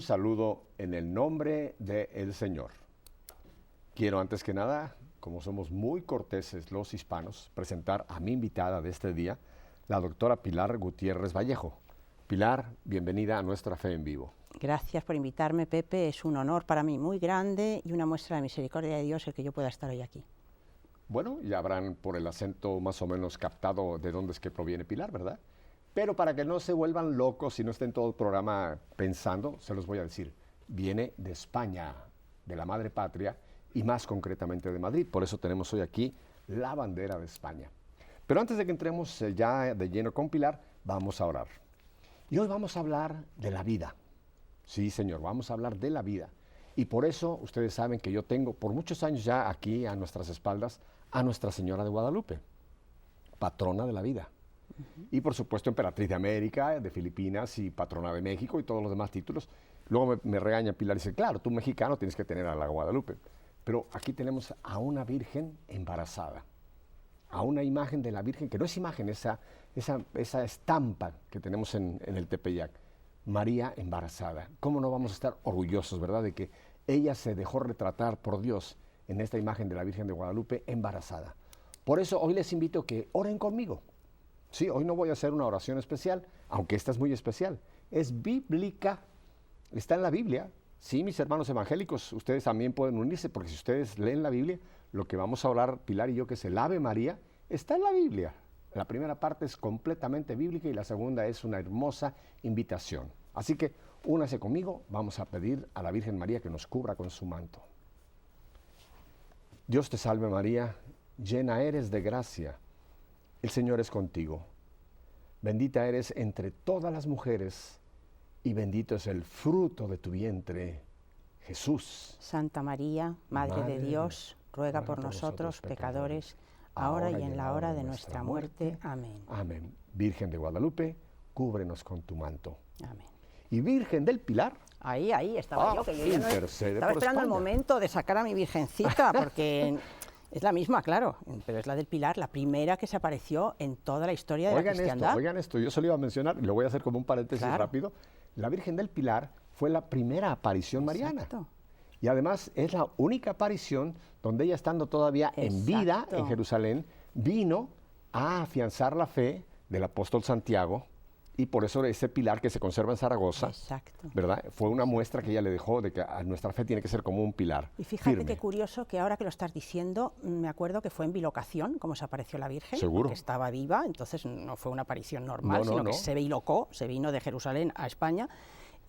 saludo en el nombre del Señor. Quiero antes que nada, como somos muy corteses los hispanos, presentar a mi invitada de este día, la doctora Pilar Gutiérrez Vallejo. Pilar, bienvenida a Nuestra Fe en Vivo. Gracias por invitarme, Pepe. Es un honor para mí muy grande y una muestra de misericordia de Dios el que yo pueda estar hoy aquí. Bueno, ya habrán por el acento más o menos captado de dónde es que proviene Pilar, ¿verdad? Pero para que no se vuelvan locos y no estén todo el programa pensando, se los voy a decir. Viene de España, de la madre patria, y más concretamente de Madrid. Por eso tenemos hoy aquí la bandera de España. Pero antes de que entremos ya de lleno con Pilar, vamos a orar. Y hoy vamos a hablar de la vida. Sí, señor, vamos a hablar de la vida. Y por eso ustedes saben que yo tengo por muchos años ya aquí a nuestras espaldas a Nuestra Señora de Guadalupe, patrona de la vida. Y por supuesto emperatriz de América, de Filipinas y patrona de México y todos los demás títulos. Luego me regaña Pilar y dice, claro, tú mexicano tienes que tener a la Guadalupe. Pero aquí tenemos a una virgen embarazada, a una imagen de la Virgen, que no es imagen, esa estampa que tenemos en el Tepeyac. María embarazada. ¿Cómo no vamos a estar orgullosos, verdad, de que ella se dejó retratar por Dios en esta imagen de la Virgen de Guadalupe embarazada? Por eso hoy les invito a que oren conmigo. Sí, hoy no voy a hacer una oración especial, aunque esta es muy especial. Es bíblica, está en la Biblia. Sí, mis hermanos evangélicos, ustedes también pueden unirse, porque si ustedes leen la Biblia, lo que vamos a hablar, Pilar y yo, que es el Ave María, está en la Biblia. La primera parte es completamente bíblica y la segunda es una hermosa invitación. Así que únase conmigo, vamos a pedir a la Virgen María que nos cubra con su manto. Dios te salve María, llena eres de gracia, el Señor es contigo. Bendita eres entre todas las mujeres y bendito es el fruto de tu vientre, Jesús. Santa María, Madre de Dios, ruega por nosotros pecadores, ahora y en la hora de nuestra muerte. Amén. Amén. Virgen de Guadalupe, cúbrenos con tu manto. Amén. Y Virgen del Pilar. Ahí estaba yo, que yo ya estaba esperando el momento de sacar a mi virgencita, porque es la misma, claro, pero es la del Pilar, la primera que se apareció en toda la historia de la cristiandad. Oigan esto, yo solo iba a mencionar, y lo voy a hacer como un paréntesis rápido, la Virgen del Pilar fue la primera aparición mariana. Y además es la única aparición donde ella, estando todavía en vida en Jerusalén, vino a afianzar la fe del apóstol Santiago, y por eso ese pilar que se conserva en Zaragoza, ¿verdad? Fue una muestra que ella le dejó de que nuestra fe tiene que ser como un pilar. Y fíjate qué curioso que ahora que lo estás diciendo, me acuerdo que fue en bilocación, como se apareció la Virgen, que estaba viva, entonces no fue una aparición normal, sino que se bilocó, se vino de Jerusalén a España.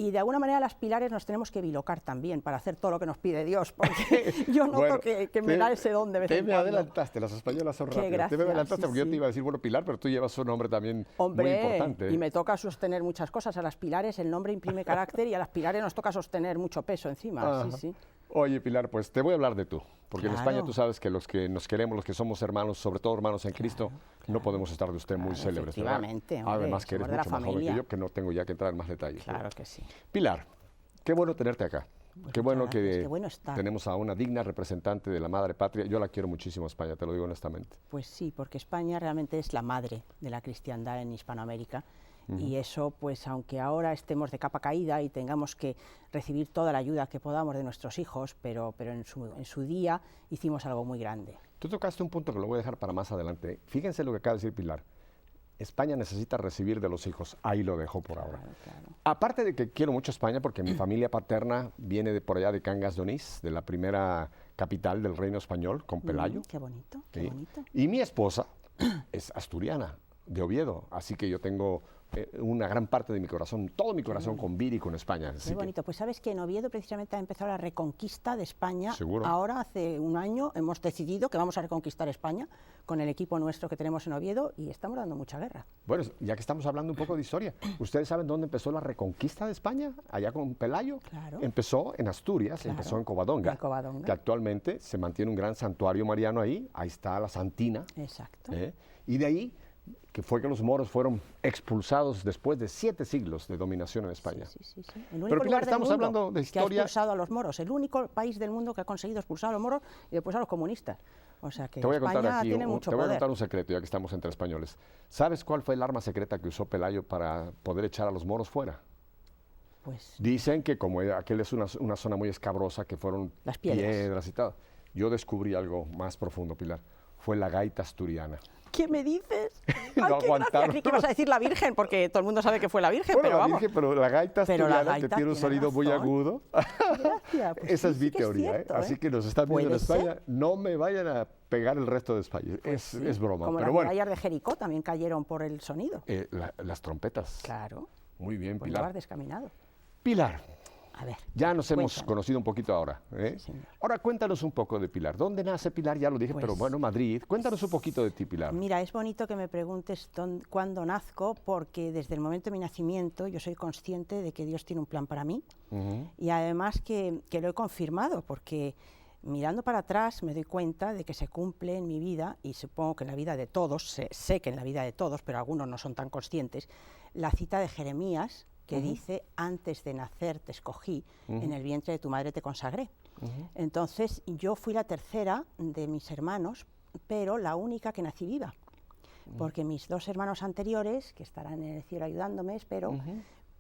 Y de alguna manera las pilares nos tenemos que bilocar también para hacer todo lo que nos pide Dios, porque yo noto que me da ese don de vez en cuando. Te me adelantaste, las españolas son rápidas. Te me adelantaste porque yo te iba a decir, bueno, Pilar, pero tú llevas un nombre también muy importante. Y me toca sostener muchas cosas. A las pilares el nombre imprime carácter y a las pilares nos toca sostener mucho peso encima. Oye, Pilar, pues te voy a hablar de tú, porque en España tú sabes que los que nos queremos, los que somos hermanos, sobre todo hermanos en Cristo, no podemos estar de usted muy célebres, ¿verdad? Efectivamente, además que eres mucho más joven que yo, que no tengo ya que entrar en más detalles. Claro que sí. Pilar, qué bueno tenerte acá. Pues qué bueno que estar. Tenemos a una digna representante de la madre patria. Yo la quiero muchísimo a España, te lo digo honestamente. Pues sí, porque España realmente es la madre de la cristiandad en Hispanoamérica. Y eso, pues aunque ahora estemos de capa caída y tengamos que recibir toda la ayuda que podamos de nuestros hijos, pero en su día hicimos algo muy grande. Tú tocaste un punto que lo voy a dejar para más adelante. Fíjense lo que acaba de decir Pilar. España necesita recibir de los hijos. Ahí lo dejo por ahora. Claro. Aparte de que quiero mucho España, porque mi familia paterna viene de por allá de Cangas de Onís, de la primera capital del reino español, con Pelayo. Qué bonito, qué bonito. Y mi esposa es asturiana, de Oviedo, así que yo tengo una gran parte de mi corazón, todo mi corazón con Viri y con España. Qué bonito. Pues sabes que en Oviedo precisamente ha empezado la reconquista de España. ¿Seguro? Ahora, hace un año, hemos decidido que vamos a reconquistar España con el equipo nuestro que tenemos en Oviedo y estamos dando mucha guerra. Bueno, ya que estamos hablando un poco de historia, ¿ustedes saben dónde empezó la reconquista de España? Allá con Pelayo. Claro. Empezó en Asturias, empezó en Covadonga, que actualmente se mantiene un gran santuario mariano ahí está la Santina. Exacto. Y de ahí que fue que los moros fueron expulsados después de 7 siglos de dominación en España. Sí. El único Pero claro, estamos mundo hablando de historia. Que ha expulsado a los moros, el único país del mundo que ha conseguido expulsar a los moros y después a los comunistas. O sea que España tiene mucho poder. Te voy a contar un secreto, ya que estamos entre españoles. ¿Sabes cuál fue el arma secreta que usó Pelayo para poder echar a los moros fuera? pues... Dicen que como aquel es una zona muy escabrosa, que fueron las piedras y tal. Yo descubrí algo más profundo, Pilar. Fue la gaita asturiana. ¿Qué me dices? No aguantaron. Creí que ibas a decir la Virgen, porque todo el mundo sabe que fue la Virgen, bueno, pero vamos. Virgen, pero la gaita asturiana, que tiene un sonido muy agudo. Gracias. Pues esa es mi teoría, cierto, Así que nos están viendo en España, no me vayan a pegar el resto de España. Pues es broma. Como pero las murallas de Jericó también cayeron por el sonido. Las trompetas. Claro. Muy bien, pues Pilar. Vas descaminado. Pilar. A ver, ya nos hemos conocido un poquito ahora. Sí, ahora cuéntanos un poco de Pilar. ¿Dónde nace Pilar? Ya lo dije, pero bueno, Madrid. Cuéntanos un poquito de ti, Pilar. Mira, es bonito que me preguntes cuándo nazco, porque desde el momento de mi nacimiento yo soy consciente de que Dios tiene un plan para mí y además que lo he confirmado, porque mirando para atrás me doy cuenta de que se cumple en mi vida, y supongo que en la vida de todos, sé que en la vida de todos, pero algunos no son tan conscientes, la cita de Jeremías, que dice, antes de nacer te escogí, en el vientre de tu madre te consagré. Entonces, yo fui la tercera de mis hermanos, pero la única que nací viva, porque mis dos hermanos anteriores, que estarán en el cielo ayudándome, espero,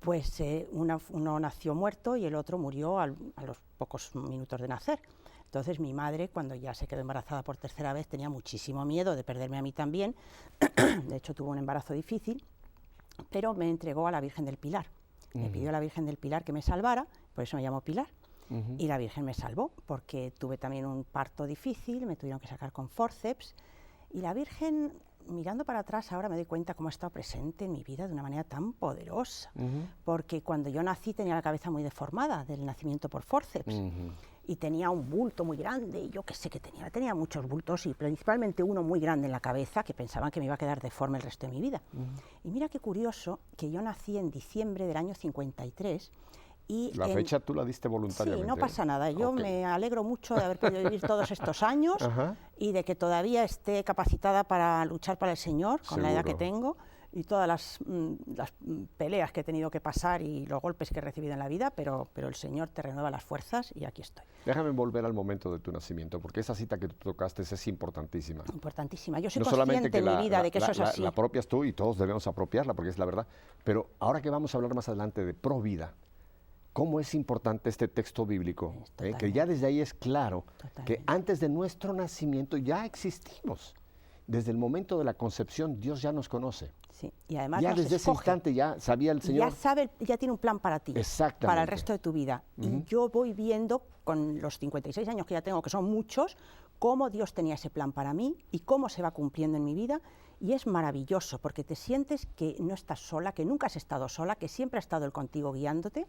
pues uno nació muerto y el otro murió a los pocos minutos de nacer. Entonces, mi madre, cuando ya se quedó embarazada por tercera vez, tenía muchísimo miedo de perderme a mí también. De hecho, tuvo un embarazo difícil, pero me entregó a la Virgen del Pilar. Me pidió a la Virgen del Pilar que me salvara, por eso me llamo Pilar, y la Virgen me salvó, porque tuve también un parto difícil, me tuvieron que sacar con fórceps, y la Virgen, mirando para atrás, ahora me doy cuenta cómo ha estado presente en mi vida de una manera tan poderosa, porque cuando yo nací tenía la cabeza muy deformada del nacimiento por fórceps, y tenía un bulto muy grande, y yo qué sé que tenía muchos bultos, y principalmente uno muy grande en la cabeza, que pensaban que me iba a quedar deforme el resto de mi vida. Y mira qué curioso, que yo nací en diciembre del año 53, y... La fecha tú la diste voluntariamente. Sí, no pasa nada, yo me alegro mucho de haber podido vivir todos estos años, y de que todavía esté capacitada para luchar para el Señor, con la edad que tengo, y todas las peleas que he tenido que pasar y los golpes que he recibido en la vida, pero el Señor te renueva las fuerzas y aquí estoy. Déjame volver al momento de tu nacimiento, porque esa cita que tú tocaste es importantísima. Importantísima. Yo soy consciente en mi vida de que eso es así. La apropias tú y todos debemos apropiarla, porque es la verdad. Pero ahora que vamos a hablar más adelante de Provida, ¿cómo es importante este texto bíblico? Que ya desde ahí es claro que antes de nuestro nacimiento ya existimos. Desde el momento de la concepción, Dios ya nos conoce. Sí, y además ya desde ese instante ya sabía el Señor. Ya tiene un plan para ti, para el resto de tu vida. Y yo voy viendo, con los 56 años que ya tengo, que son muchos, cómo Dios tenía ese plan para mí y cómo se va cumpliendo en mi vida. Y es maravilloso, porque te sientes que no estás sola, que nunca has estado sola, que siempre ha estado Él contigo guiándote,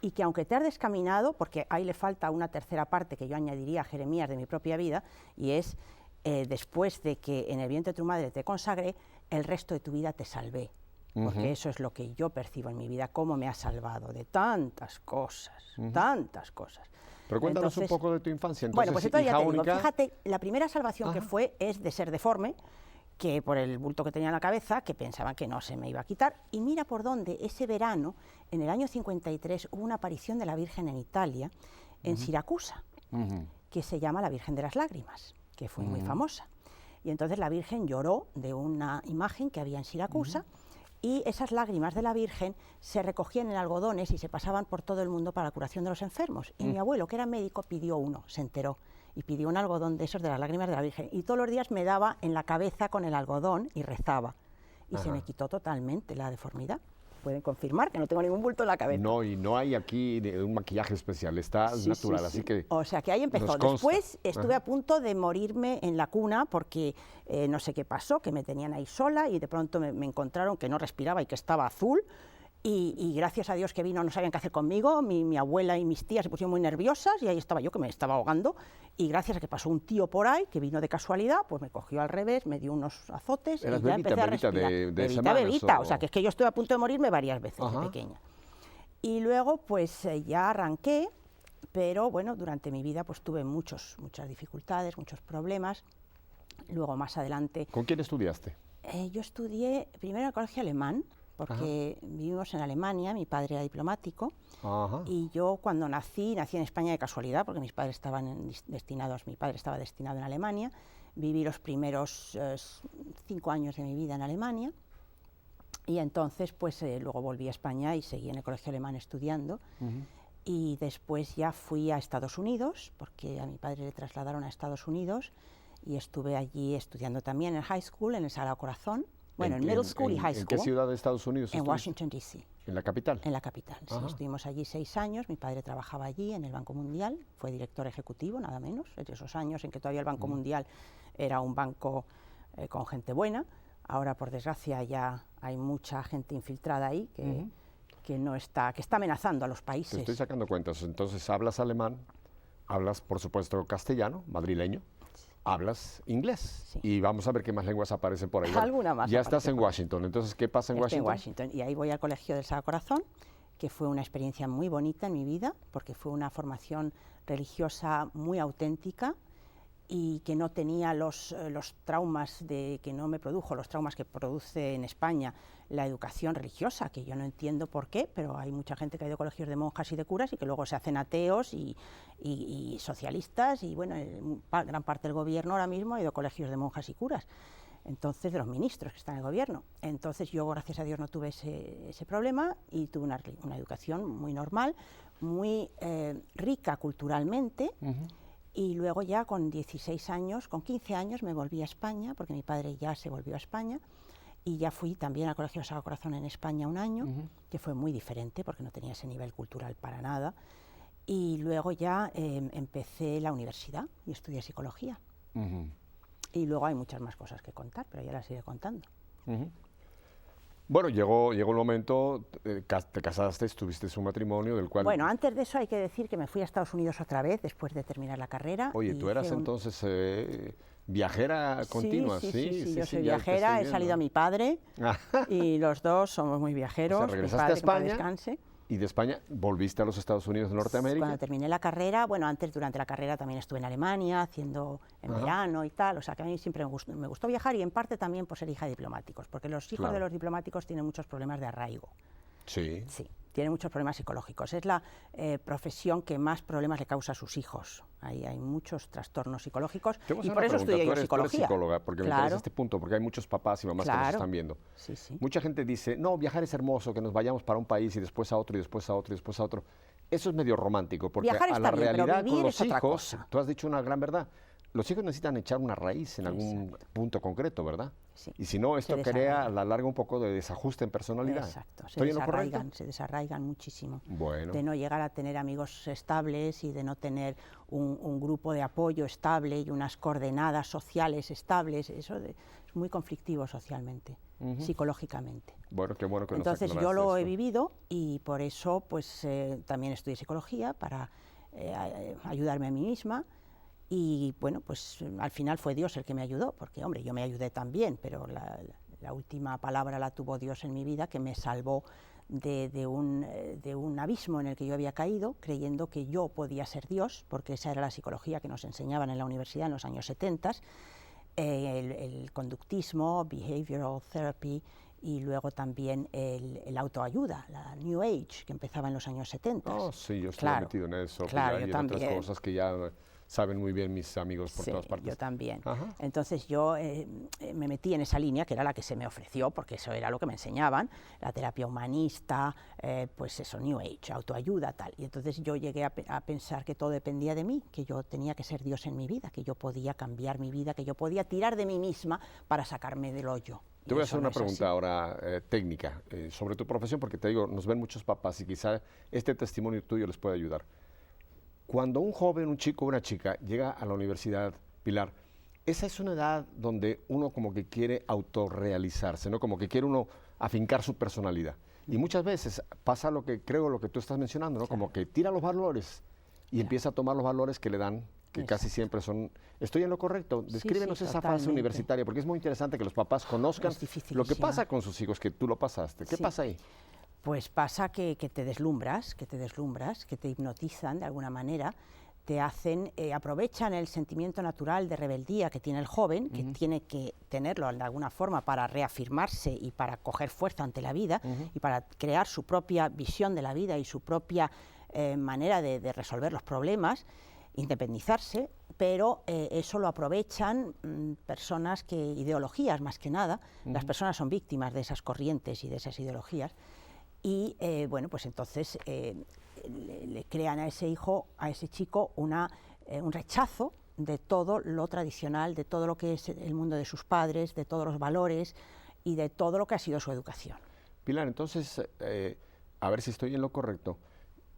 y que aunque te has descaminado, porque ahí le falta una tercera parte que yo añadiría a Jeremías de mi propia vida, y es... después de que en el vientre de tu madre te consagré, el resto de tu vida te salvé. Porque eso es lo que yo percibo en mi vida, cómo me ha salvado de tantas cosas, tantas cosas. Pero cuéntanos un poco de tu infancia. Entonces, bueno, pues entonces ya te digo, fíjate, la primera salvación que fue es de ser deforme, que por el bulto que tenía en la cabeza, que pensaban que no se me iba a quitar. Y mira por dónde, ese verano, en el año 53, hubo una aparición de la Virgen en Italia, en Siracusa, que se llama la Virgen de las Lágrimas, que fue muy famosa. Y entonces la Virgen lloró de una imagen que había en Siracusa, y esas lágrimas de la Virgen se recogían en algodones y se pasaban por todo el mundo para la curación de los enfermos. Y mi abuelo, que era médico, pidió uno, se enteró, y pidió un algodón de esos de las lágrimas de la Virgen. Y todos los días me daba en la cabeza con el algodón y rezaba. Y se me quitó totalmente la deformidad. Pueden confirmar que no tengo ningún bulto en la cabeza. No, y no hay aquí un maquillaje especial, está natural, así que... O sea, que ahí empezó. Después estuve a punto de morirme en la cuna porque no sé qué pasó, que me tenían ahí sola y de pronto me encontraron que no respiraba y que estaba azul. Y gracias a Dios que vino, no sabían qué hacer conmigo, mi abuela y mis tías se pusieron muy nerviosas y ahí estaba yo que me estaba ahogando, y gracias a que pasó un tío por ahí que vino de casualidad, pues me cogió al revés, me dio unos azotes y ya empecé a respirar. Bebita, o sea que es que yo estuve a punto de morirme varias veces de pequeña. Y luego pues ya arranqué, pero bueno, durante mi vida pues tuve muchas dificultades, muchos problemas. Luego más adelante... ¿Con quién estudiaste? Yo estudié primero en el colegio alemán, porque vivimos en Alemania, mi padre era diplomático, y yo cuando nací en España de casualidad, porque mis padres mi padre estaba destinado en Alemania, viví los primeros 5 años de mi vida en Alemania, Y entonces, pues luego volví a España y seguí en el colegio alemán estudiando. Y después ya fui a Estados Unidos, porque a mi padre le trasladaron a Estados Unidos, y estuve allí estudiando también en high school, en el Sagrado Corazón. Bueno, en middle school y high school. ¿En qué ciudad de Estados Unidos estuviste? En Washington, D.C. ¿En la capital? En la capital, sí. Estuvimos allí 6 años, mi padre trabajaba allí en el Banco Mundial, fue director ejecutivo, nada menos, de esos años en que todavía el Banco Mundial era un banco con gente buena. Ahora, por desgracia, ya hay mucha gente infiltrada ahí que está amenazando a los países. Te estoy sacando cuentas. Entonces, hablas alemán, hablas, por supuesto, castellano, madrileño, hablas inglés. Sí. Y vamos a ver qué más lenguas aparecen por ahí. Bueno, alguna más. Ya estás en Washington. Entonces, ¿qué pasa en Washington? En Washington. Y ahí voy al Colegio del Sagrado Corazón, que fue una experiencia muy bonita en mi vida, porque fue una formación religiosa muy auténtica, y que no tenía los traumas que no me produjo, los traumas que produce en España la educación religiosa, que yo no entiendo por qué, pero hay mucha gente que ha ido a colegios de monjas y de curas y que luego se hacen ateos y socialistas, y bueno, gran parte del gobierno ahora mismo ha ido a colegios de monjas y curas, entonces de los ministros que están en el gobierno. Entonces yo, gracias a Dios, no tuve ese problema y tuve una educación muy normal, muy rica culturalmente. Y luego ya con 16 años, con 15 años me volví a España, porque mi padre ya se volvió a España, y ya fui también al Colegio Sagrado Corazón en España un año, que fue muy diferente porque no tenía ese nivel cultural para nada. Y luego ya empecé la universidad y estudié psicología. Y luego hay muchas más cosas que contar, pero ya las iré contando. Bueno, llegó el momento, te casaste, tuviste un matrimonio del cual... Bueno, antes de eso hay que decir que me fui a Estados Unidos otra vez después de terminar la carrera. Oye, tú eras entonces viajera continua, ¿sí? Sí, yo soy viajera, he salido a mi padre y los dos somos muy viajeros. O sea, regresaste a España y de España volviste a los Estados Unidos de Norteamérica. Cuando terminé la carrera, bueno, antes durante la carrera también estuve en Alemania, haciendo en verano y tal, o sea que a mí siempre me gustó viajar, y en parte también por ser hija de diplomáticos, porque los hijos de los diplomáticos tienen muchos problemas de arraigo. Sí. Sí, tienen muchos problemas psicológicos. Es la profesión que más problemas le causa a sus hijos. Ahí hay muchos trastornos psicológicos y por eso estudié yo psicología. Tú eres psicóloga, porque me interesa este punto, porque hay muchos papás y mamás que nos están viendo. Sí. Mucha gente dice, no, viajar es hermoso, que nos vayamos para un país y después a otro y después a otro y después a otro. Eso es medio romántico, porque a la realidad con los hijos, tú has dicho una gran verdad, los hijos necesitan echar una raíz en algún punto concreto, ¿verdad? Sí. Y si no, esto crea a la larga un poco de desajuste en personalidad. Exacto, se desarraigan muchísimo. Bueno. De no llegar a tener amigos estables y de no tener un grupo de apoyo estable y unas coordenadas sociales estables, eso es muy conflictivo socialmente, psicológicamente. Bueno, qué bueno que Entonces yo lo he vivido y por eso pues también estudié psicología para ayudarme a mí misma. Y bueno, pues al final fue Dios el que me ayudó, porque hombre, yo me ayudé también, pero la última palabra la tuvo Dios en mi vida, que me salvó de un abismo en el que yo había caído, creyendo que yo podía ser Dios, porque esa era la psicología que nos enseñaban en la universidad en los años 70, el conductismo, behavioral therapy, y luego también el autoayuda, la New Age, que empezaba en los años 70. Oh, sí, yo estoy metido en eso, claro, y en otras cosas que ya saben muy bien mis amigos por todas partes. Yo también. Entonces yo me metí en esa línea, que era la que se me ofreció, porque eso era lo que me enseñaban, la terapia humanista, pues eso, New Age, autoayuda, tal. Y entonces yo llegué a pensar que todo dependía de mí, que yo tenía que ser Dios en mi vida, que yo podía cambiar mi vida, que yo podía tirar de mí misma para sacarme del hoyo. Te voy a hacer una pregunta ahora técnica sobre tu profesión, porque te digo, nos ven muchos papás y quizá este testimonio tuyo les puede ayudar. Cuando un joven, un chico o una chica llega a la universidad, Pilar, esa es una edad donde uno como que quiere autorrealizarse, ¿no? Como que quiere uno afincar su personalidad. Y muchas veces pasa lo que tú estás mencionando, ¿no? Como que tira los valores y empieza a tomar los valores que le dan, que casi siempre son... ¿Estoy en lo correcto? Descríbenos esa fase universitaria, porque es muy interesante que los papás conozcan lo que pasa con sus hijos, que tú lo pasaste. ¿Qué pasa ahí? Pues pasa que te deslumbras, que te hipnotizan de alguna manera, te hacen, aprovechan el sentimiento natural de rebeldía que tiene el joven, que tiene que tenerlo de alguna forma para reafirmarse y para coger fuerza ante la vida y para crear su propia visión de la vida y su propia manera de resolver los problemas. independizarse, pero eso lo aprovechan personas ideologías más que nada, las personas son víctimas de esas corrientes y de esas ideologías, y bueno, pues entonces le crean a ese chico un rechazo de todo lo tradicional, de todo lo que es el mundo de sus padres, de todos los valores y de todo lo que ha sido su educación. Pilar, entonces, a ver si estoy en lo correcto.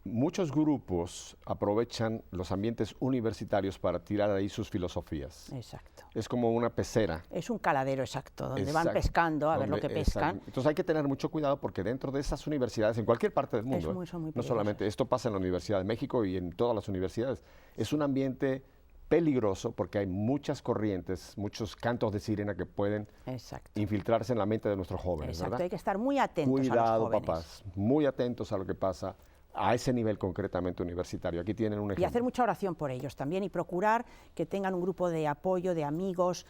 Muchos grupos aprovechan los ambientes universitarios para tirar ahí sus filosofías. Exacto. Es como una pecera. Es un caladero, exacto, donde van pescando a ver lo que pescan. Exacto. Entonces hay que tener mucho cuidado porque dentro de esas universidades, en cualquier parte del mundo, son muy no solamente, esto pasa en la Universidad de México y en todas las universidades, es un ambiente peligroso porque hay muchas corrientes, muchos cantos de sirena que pueden infiltrarse en la mente de nuestros jóvenes. Exacto, ¿verdad? Hay que estar muy atentos a los jóvenes. Cuidado, papás, muy atentos a lo que pasa a ese nivel concretamente universitario. Aquí tienen un ejemplo. Y hacer mucha oración por ellos también y procurar que tengan un grupo de apoyo, de amigos,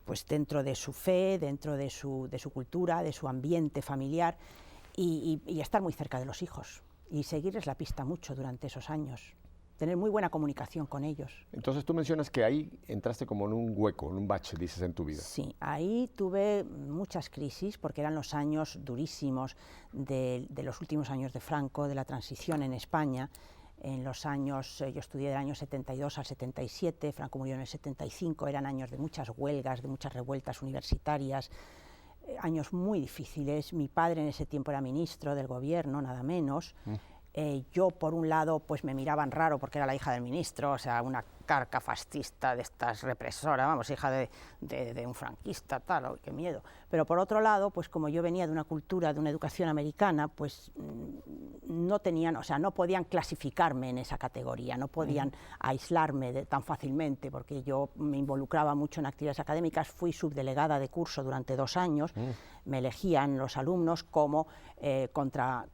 pues dentro de su fe, dentro de su cultura, de su ambiente familiar y estar muy cerca de los hijos y seguirles la pista mucho durante esos años. Tener muy buena comunicación con ellos. Entonces tú mencionas que ahí entraste como en un hueco, en un bache, dices, en tu vida. Sí, ahí tuve muchas crisis porque eran los años durísimos de los últimos años de Franco, de la transición en España. En los años, yo estudié del año 72 al 77, Franco murió en el 75, eran años de muchas huelgas, de muchas revueltas universitarias, años muy difíciles. Mi padre en ese tiempo era ministro del gobierno, nada menos. Yo, por un lado, pues me miraban raro porque era la hija del ministro, o sea, una carca fascista de estas represoras, vamos, hija de un franquista, tal, oh, qué miedo. Pero por otro lado, pues como yo venía de una cultura, de una educación americana, pues no tenían, o sea, no podían clasificarme en esa categoría, no podían aislarme tan fácilmente, porque yo me involucraba mucho en actividades académicas, fui subdelegada de curso durante 2 años, me elegían los alumnos como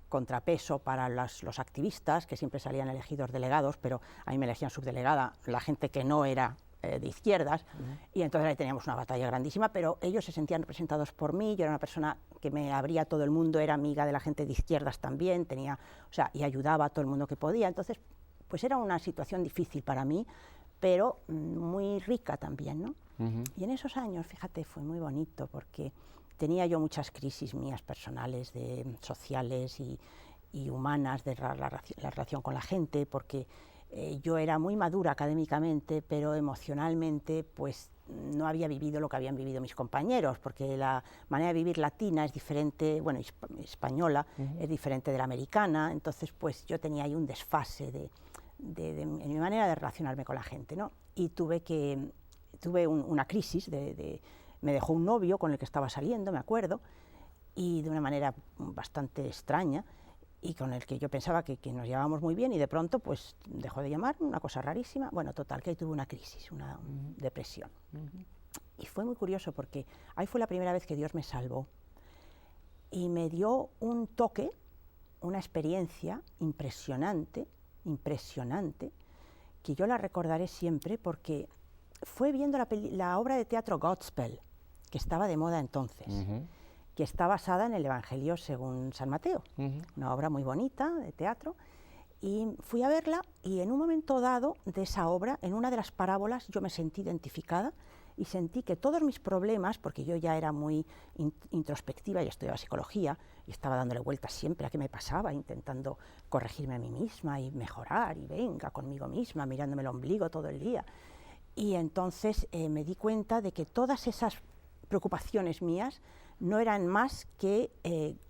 contrapeso para los activistas, que siempre salían elegidos delegados, pero a mí me elegían subdelegada la gente que no era de izquierdas, y entonces ahí teníamos una batalla grandísima, pero ellos se sentían representados por mí, yo era una persona que me abría a todo el mundo, era amiga de la gente de izquierdas también, y ayudaba a todo el mundo que podía, entonces pues era una situación difícil para mí, pero muy rica también, ¿no? Y en esos años, fíjate, fue muy bonito, porque tenía yo muchas crisis mías personales, sociales y humanas, de la relación con la gente, porque yo era muy madura académicamente, pero emocionalmente pues no había vivido lo que habían vivido mis compañeros, porque la manera de vivir latina es diferente, bueno, española, es diferente de la americana, entonces pues yo tenía ahí un desfase en mi manera de relacionarme con la gente, ¿no? Y tuve una crisis, me dejó un novio con el que estaba saliendo, me acuerdo, y de una manera bastante extraña, y con el que yo pensaba que nos llevábamos muy bien, y de pronto pues dejó de llamar, una cosa rarísima. Bueno, total, que ahí tuve una crisis, una depresión. Y fue muy curioso porque ahí fue la primera vez que Dios me salvó y me dio un toque, una experiencia impresionante, que yo la recordaré siempre porque fue viendo la obra de teatro Godspell, que estaba de moda entonces. Que está basada en el Evangelio según San Mateo, una obra muy bonita de teatro, y fui a verla y en un momento dado de esa obra, en una de las parábolas, yo me sentí identificada y sentí que todos mis problemas, porque yo ya era muy introspectiva y estudiaba psicología y estaba dándole vueltas siempre a qué me pasaba, intentando corregirme a mí misma y mejorar y venga conmigo misma, mirándome el ombligo todo el día, y entonces me di cuenta de que todas esas preocupaciones mías no eran más que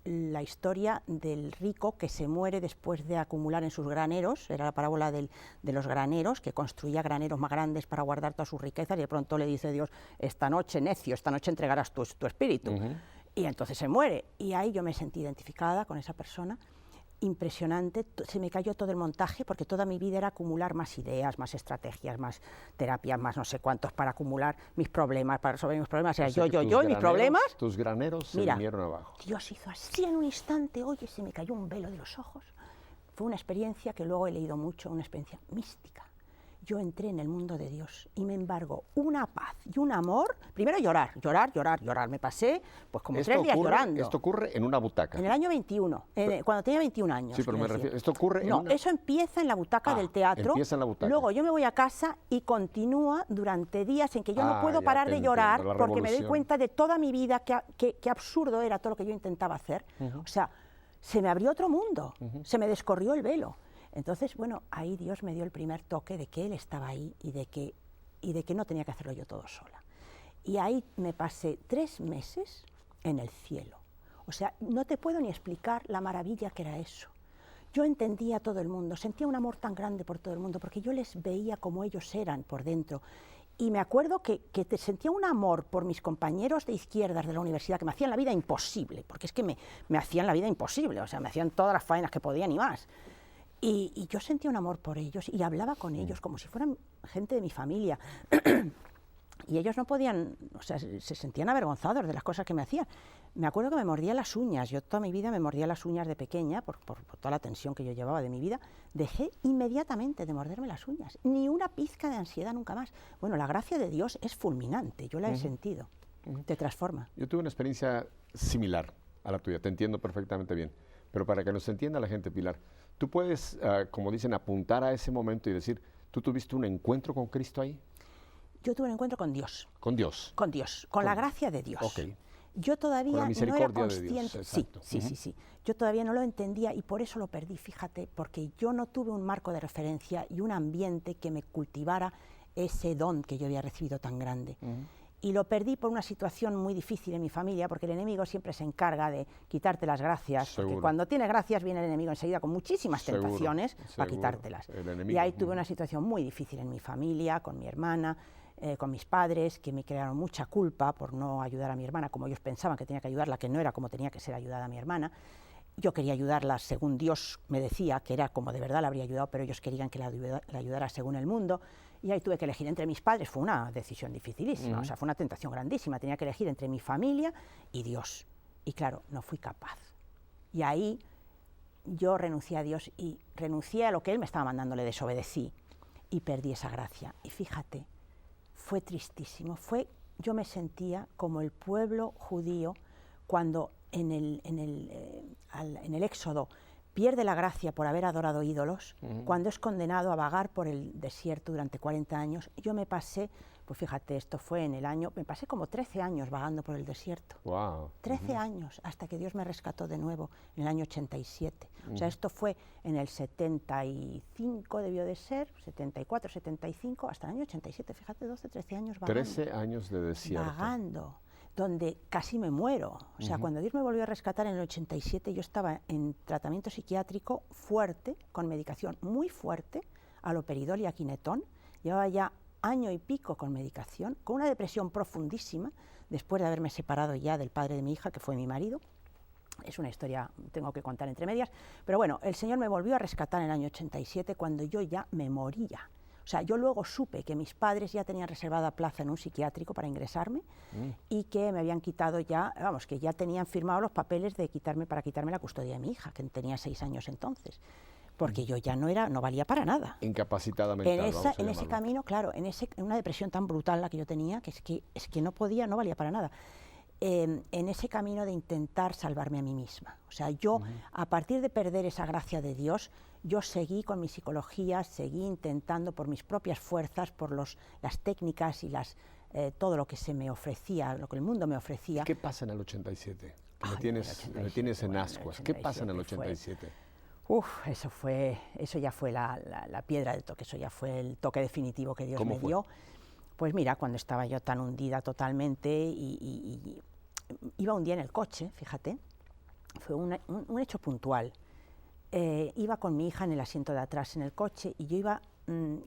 la historia del rico que se muere después de acumular en sus graneros, era la parábola de los graneros, que construía graneros más grandes para guardar todas sus riquezas, y de pronto le dice Dios, esta noche, necio, esta noche entregarás tu espíritu. Y entonces se muere, y ahí yo me sentí identificada con esa persona, impresionante, se me cayó todo el montaje, porque toda mi vida era acumular más ideas, más estrategias, más terapias, más no sé cuántos, para acumular mis problemas, para resolver mis problemas. O sea, yo y mis problemas. Tus graneros se vinieron abajo. Dios hizo así en un instante, oye, se me cayó un velo de los ojos. Fue una experiencia que luego he leído mucho, una experiencia mística, yo entré en el mundo de Dios y me embargó una paz y un amor. Primero llorar. Me pasé pues como 3 días llorando. Esto ocurre en una butaca. En el año 21, cuando tenía 21 años. Sí, pero me refiero, esto ocurre No, eso empieza en la butaca del teatro. Empieza en la butaca. Luego yo me voy a casa y continúa durante días en que yo no puedo parar de llorar porque me doy cuenta de toda mi vida, qué absurdo era todo lo que yo intentaba hacer. O sea, se me abrió otro mundo, se me descorrió el velo. Entonces, bueno, ahí Dios me dio el primer toque de que Él estaba ahí y de que no tenía que hacerlo yo todo sola. Y ahí me pasé 3 meses en el cielo. O sea, no te puedo ni explicar la maravilla que era eso. Yo entendía a todo el mundo, sentía un amor tan grande por todo el mundo, porque yo les veía como ellos eran por dentro. Y me acuerdo que sentía un amor por mis compañeros de izquierdas de la universidad que me hacían la vida imposible, porque es que me hacían la vida imposible, o sea, me hacían todas las faenas que podían y más. Y yo sentía un amor por ellos y hablaba con ellos como si fueran gente de mi familia. Y ellos no podían, o sea, se sentían avergonzados de las cosas que me hacían. Me acuerdo que me mordía las uñas. Yo toda mi vida me mordía las uñas de pequeña, por toda la tensión que yo llevaba de mi vida. Dejé inmediatamente de morderme las uñas. Ni una pizca de ansiedad nunca más. Bueno, la gracia de Dios es fulminante. Yo la he sentido. Te transforma. Yo tuve una experiencia similar a la tuya. Te entiendo perfectamente bien. Pero para que nos entienda la gente, Pilar, tú puedes, como dicen, apuntar a ese momento y decir, ¿tú tuviste un encuentro con Cristo ahí? Yo tuve un encuentro con Dios. ¿Con Dios? Con Dios, con la gracia de Dios. Okay. Yo todavía no era consciente. De Dios, sí. Yo todavía no lo entendía y por eso lo perdí, fíjate, porque yo no tuve un marco de referencia y un ambiente que me cultivara ese don que yo había recibido tan grande. Y lo perdí por una situación muy difícil en mi familia, porque el enemigo siempre se encarga de quitarte las gracias, porque cuando tienes gracias viene el enemigo enseguida con muchísimas tentaciones para quitártelas. Y ahí tuve una situación muy difícil en mi familia, con mi hermana, con mis padres, que me crearon mucha culpa por no ayudar a mi hermana como ellos pensaban que tenía que ayudarla, que no era como tenía que ser ayudada a mi hermana. Yo quería ayudarla según Dios me decía, que era como de verdad la habría ayudado, pero ellos querían que la ayudara según el mundo. Y ahí tuve que elegir entre mis padres. Fue una decisión dificilísima, o sea, fue una tentación grandísima. Tenía que elegir entre mi familia y Dios. Y claro, no fui capaz. Y ahí yo renuncié a Dios y renuncié a lo que Él me estaba mandando, le desobedecí y perdí esa gracia. Y fíjate, fue tristísimo. Yo me sentía como el pueblo judío cuando en el Éxodo pierde la gracia por haber adorado ídolos, cuando es condenado a vagar por el desierto durante 40 años. Yo me pasé, pues fíjate, esto fue en el año, me pasé como 13 años vagando por el desierto. Wow. 13 años, hasta que Dios me rescató de nuevo, en el año 87. O sea, esto fue en el 75, debió de ser, 74, 75, hasta el año 87, fíjate, 12, 13 años vagando. 13 años de desierto. Vagando, donde casi me muero. O sea, cuando Dios me volvió a rescatar en el 87, yo estaba en tratamiento psiquiátrico fuerte, con medicación muy fuerte, haloperidol y aquinetón. Llevaba ya año y pico con medicación, con una depresión profundísima, después de haberme separado ya del padre de mi hija, que fue mi marido. Es una historia, tengo que contar entre medias, pero bueno, el Señor me volvió a rescatar en el año 87, cuando yo ya me moría. O sea, yo luego supe que mis padres ya tenían reservada plaza en un psiquiátrico para ingresarme y que me habían quitado ya, vamos, que ya tenían firmado los papeles para quitarme la custodia de mi hija, que tenía 6 años entonces, porque yo ya no valía para nada. Incapacitada mental, en ese camino, claro, en una depresión tan brutal la que yo tenía, que es que no valía para nada. En ese camino de intentar salvarme a mí misma. O sea, yo, a partir de perder esa gracia de Dios, yo seguí con mi psicología, seguí intentando por mis propias fuerzas, por las técnicas y todo lo que se me ofrecía, lo que el mundo me ofrecía. ¿Qué pasa en el 87? Me tienes en ascuas. ¿Qué pasa en el 87? Eso ya fue la piedra del toque, eso ya fue el toque definitivo que Dios me dio. Pues mira, cuando estaba yo tan hundida totalmente y iba un día en el coche, fíjate, fue un hecho puntual. Iba con mi hija en el asiento de atrás en el coche y yo iba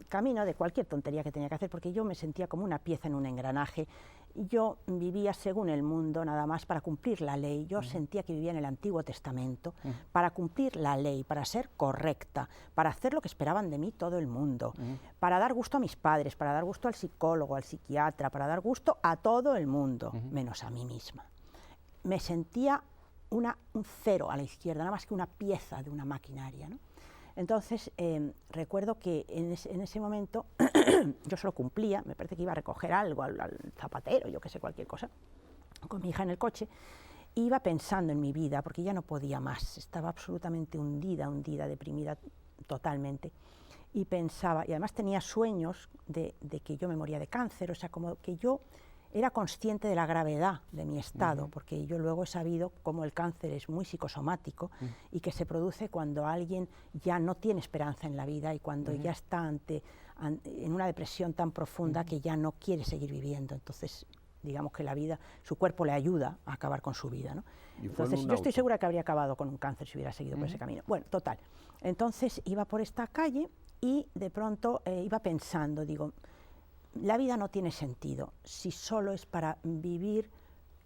camino de cualquier tontería que tenía que hacer, porque yo me sentía como una pieza en un engranaje. Yo vivía según el mundo nada más para cumplir la ley. Yo sentía que vivía en el Antiguo Testamento para cumplir la ley, para ser correcta, para hacer lo que esperaban de mí todo el mundo, para dar gusto a mis padres, para dar gusto al psicólogo, al psiquiatra, para dar gusto a todo el mundo, menos a mí misma. Me sentía un cero a la izquierda, nada más que una pieza de una maquinaria, ¿no? Entonces, recuerdo que en ese momento yo solo cumplía, me parece que iba a recoger algo al zapatero, yo qué sé, cualquier cosa, con mi hija en el coche, e iba pensando en mi vida, porque ya no podía más, estaba absolutamente hundida, deprimida totalmente, y pensaba, y además tenía sueños de que yo me moría de cáncer, o sea, como que yo era consciente de la gravedad de mi estado, porque yo luego he sabido cómo el cáncer es muy psicosomático y que se produce cuando alguien ya no tiene esperanza en la vida y cuando ya está en una depresión tan profunda que ya no quiere seguir viviendo. Entonces, digamos que la vida, su cuerpo le ayuda a acabar con su vida, ¿no? Entonces, yo estoy segura que habría acabado con un cáncer si hubiera seguido por ese camino. Bueno, total. Entonces, iba por esta calle y de pronto iba pensando, digo, la vida no tiene sentido si solo es para vivir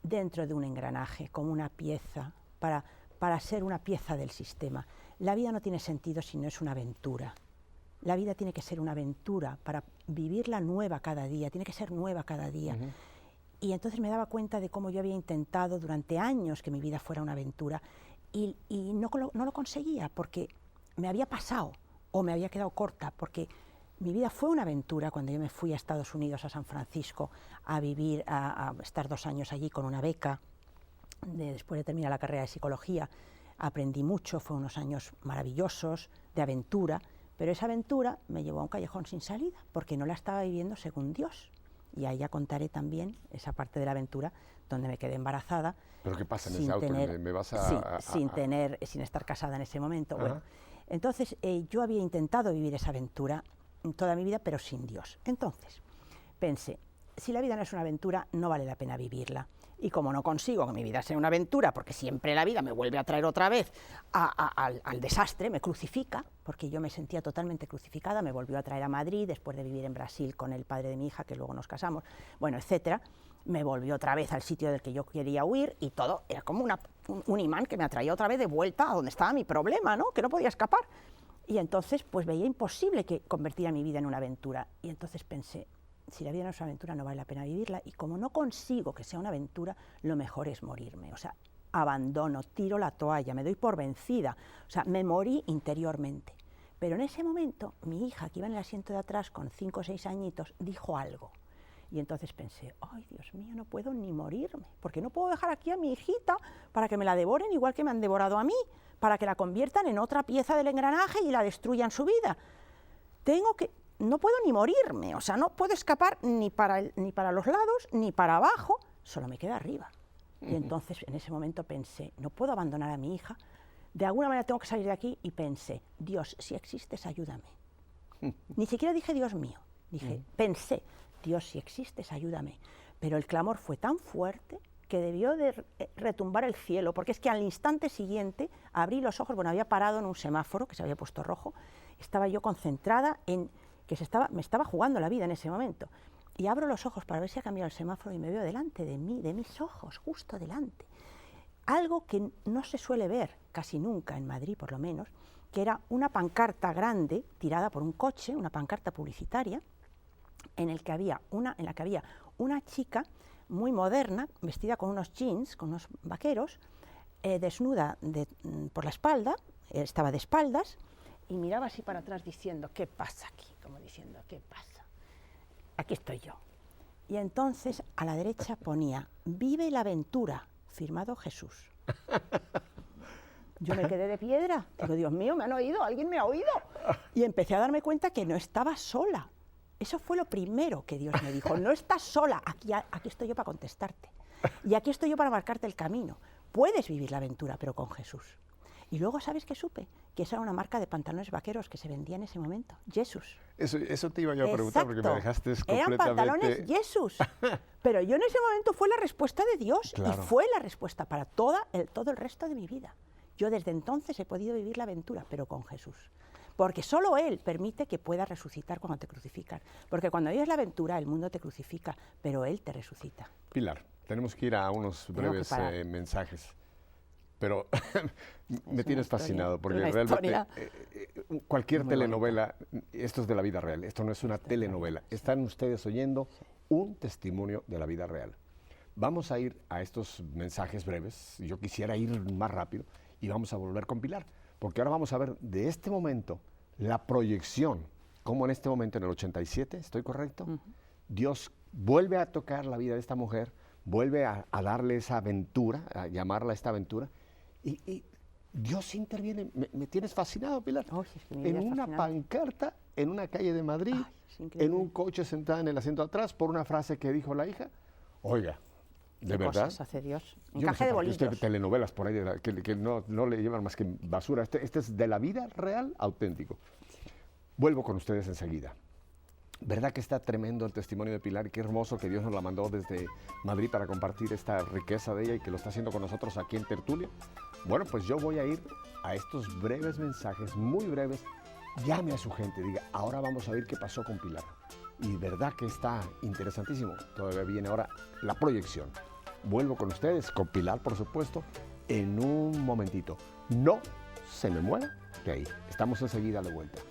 dentro de un engranaje, como una pieza, para ser una pieza del sistema. La vida no tiene sentido si no es una aventura. La vida tiene que ser una aventura para vivirla nueva cada día, tiene que ser nueva cada día. Y entonces me daba cuenta de cómo yo había intentado durante años que mi vida fuera una aventura y no lo conseguía porque me había pasado o me había quedado corta, porque mi vida fue una aventura cuando yo me fui a Estados Unidos, a San Francisco, a vivir, a estar 2 años allí con una beca. Después de terminar la carrera de psicología, aprendí mucho, fueron unos años maravillosos, de aventura, pero esa aventura me llevó a un callejón sin salida, porque no la estaba viviendo según Dios. Y ahí ya contaré también esa parte de la aventura donde me quedé embarazada. ¿Pero qué pasa en ese auto? ¿Me vas a...? Sí, sin estar casada en ese momento. Bueno, entonces yo había intentado vivir esa aventura toda mi vida, pero sin Dios. Entonces, pensé, si la vida no es una aventura, no vale la pena vivirla. Y como no consigo que mi vida sea una aventura, porque siempre la vida me vuelve a traer otra vez al desastre, me crucifica, porque yo me sentía totalmente crucificada, me volvió a traer a Madrid, después de vivir en Brasil con el padre de mi hija, que luego nos casamos, bueno, etcétera, me volvió otra vez al sitio del que yo quería huir, y todo era como un imán que me atraía otra vez de vuelta a donde estaba mi problema, ¿no?, que no podía escapar. Y entonces, pues veía imposible que convertiera mi vida en una aventura. Y entonces pensé, si la vida no es una aventura, no vale la pena vivirla. Y como no consigo que sea una aventura, lo mejor es morirme. O sea, abandono, tiro la toalla, me doy por vencida. O sea, me morí interiormente. Pero en ese momento, mi hija, que iba en el asiento de atrás con 5 o 6 añitos, dijo algo. Y entonces pensé, ay, Dios mío, no puedo ni morirme, porque no puedo dejar aquí a mi hijita para que me la devoren igual que me han devorado a mí, para que la conviertan en otra pieza del engranaje y la destruyan su vida. No puedo ni morirme, o sea, no puedo escapar ni para los lados, ni para abajo, solo me queda arriba. Y entonces, en ese momento pensé, no puedo abandonar a mi hija, de alguna manera tengo que salir de aquí, y pensé, Dios, si existes, ayúdame. Ni siquiera dije, Dios mío, pensé, Dios, si existes, ayúdame. Pero el clamor fue tan fuerte que debió de retumbar el cielo, porque es que al instante siguiente abrí los ojos, bueno, había parado en un semáforo que se había puesto rojo, estaba yo concentrada en que me estaba jugando la vida en ese momento, y abro los ojos para ver si ha cambiado el semáforo y me veo delante de mí, de mis ojos, justo delante, algo que no se suele ver casi nunca en Madrid, por lo menos, que era una pancarta grande tirada por un coche, una pancarta publicitaria, en la que había una chica muy moderna, vestida con unos jeans, con unos vaqueros, desnuda por la espalda, estaba de espaldas, y miraba así para atrás diciendo, ¿qué pasa aquí? Como diciendo, ¿qué pasa? Aquí estoy yo. Y entonces a la derecha ponía, vive la aventura, firmado Jesús. Yo me quedé de piedra, digo, Dios mío, ¿me han oído? ¿Alguien me ha oído? Y empecé a darme cuenta que no estaba sola. Eso fue lo primero que Dios me dijo, no estás sola, aquí estoy yo para contestarte. Y aquí estoy yo para marcarte el camino. Puedes vivir la aventura, pero con Jesús. Y luego, ¿sabes qué supe? Que esa era una marca de pantalones vaqueros que se vendía en ese momento, Jesús. Eso te iba yo a preguntar, porque me dejaste completamente... Eran pantalones Jesús. Pero yo en ese momento fue la respuesta de Dios, claro. Y fue la respuesta para todo el resto de mi vida. Yo desde entonces he podido vivir la aventura, pero con Jesús. Porque solo Él permite que puedas resucitar cuando te crucifican. Porque cuando vives la aventura, el mundo te crucifica, pero Él te resucita. Pilar, tenemos que ir a unos breves mensajes. Pero me tienes fascinado, porque realmente cualquier telenovela, esto es de la vida real, esto no es una telenovela. Están ustedes oyendo un testimonio de la vida real. Vamos a ir a estos mensajes breves, yo quisiera ir más rápido, y vamos a volver con Pilar, porque ahora vamos a ver de este momento la proyección, como en este momento, en el 87, ¿estoy correcto? Dios vuelve a tocar la vida de esta mujer, vuelve a darle esa aventura, a llamarla esta aventura, y Dios interviene. Me tienes fascinado, Pilar. En una pancarta, en una calle de Madrid, en un coche sentada en el asiento de atrás, por una frase que dijo la hija. Oiga, ¿de verdad? Cosas hace Dios. Encaje de bolillos. Telenovelas por ahí que no le llevan más que basura. Este es de la vida real, auténtico. Vuelvo con ustedes enseguida. ¿Verdad que está tremendo el testimonio de Pilar y qué hermoso que Dios nos la mandó desde Madrid para compartir esta riqueza de ella y que lo está haciendo con nosotros aquí en Tertulia? Bueno, pues yo voy a ir a estos breves mensajes, muy breves. Llame a su gente, diga, ahora vamos a ver qué pasó con Pilar. Y verdad que está interesantísimo. Todavía viene ahora la proyección. Vuelvo con ustedes, con Pilar, por supuesto, en un momentito. No se me mueva de ahí. Estamos enseguida de vuelta.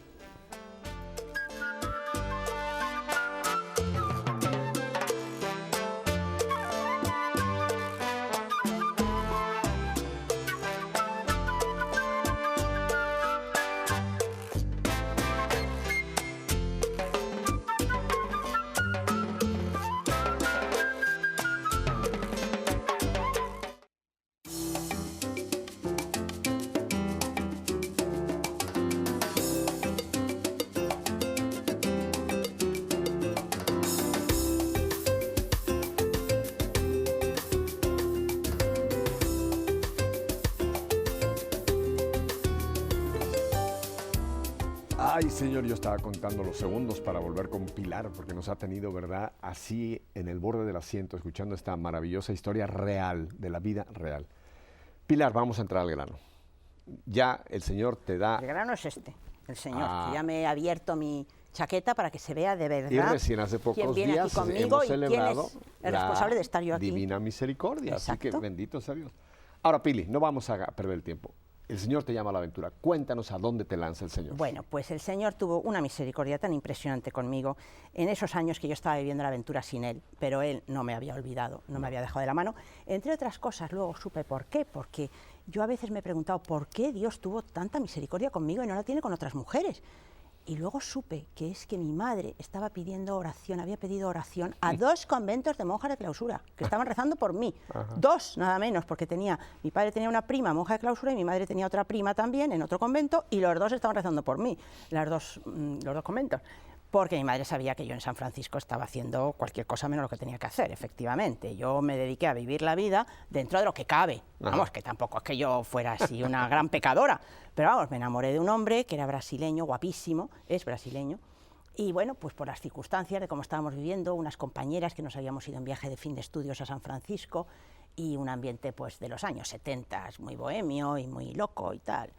Ay, señor, yo estaba contando los segundos para volver con Pilar, porque nos ha tenido, ¿verdad?, así en el borde del asiento, escuchando esta maravillosa historia real, de la vida real. Pilar, vamos a entrar al grano. Ya el Señor te da... El grano es este, el Señor, que ya me he abierto mi chaqueta para que se vea de verdad. Y recién hace pocos días hemos celebrado el responsable de estar yo aquí. Divina Misericordia, Exacto. Así que bendito sea Dios. Ahora, Pili, no vamos a perder el tiempo. El Señor te llama a la aventura. Cuéntanos a dónde te lanza el Señor. Bueno, pues el Señor tuvo una misericordia tan impresionante conmigo en esos años que yo estaba viviendo la aventura sin Él, pero Él no me había olvidado, no me había dejado de la mano. Entre otras cosas, luego supe por qué, porque yo a veces me he preguntado por qué Dios tuvo tanta misericordia conmigo y no la tiene con otras mujeres. Y luego supe que es que mi madre estaba pidiendo oración, había pedido oración a 2 conventos de monjas de clausura, que estaban rezando por mí. Ajá. 2, nada menos, porque mi padre tenía una prima monja de clausura y mi madre tenía otra prima también en otro convento, y los 2 estaban rezando por mí, los dos conventos. Porque mi madre sabía que yo en San Francisco estaba haciendo cualquier cosa menos lo que tenía que hacer, efectivamente. Yo me dediqué a vivir la vida dentro de lo que cabe. Vamos, que tampoco es que yo fuera así una gran pecadora, pero vamos, me enamoré de un hombre que era brasileño, guapísimo, es brasileño, y bueno, pues por las circunstancias de cómo estábamos viviendo, unas compañeras que nos habíamos ido en viaje de fin de estudios a San Francisco, y un ambiente pues de los años 70, muy bohemio y muy loco y tal.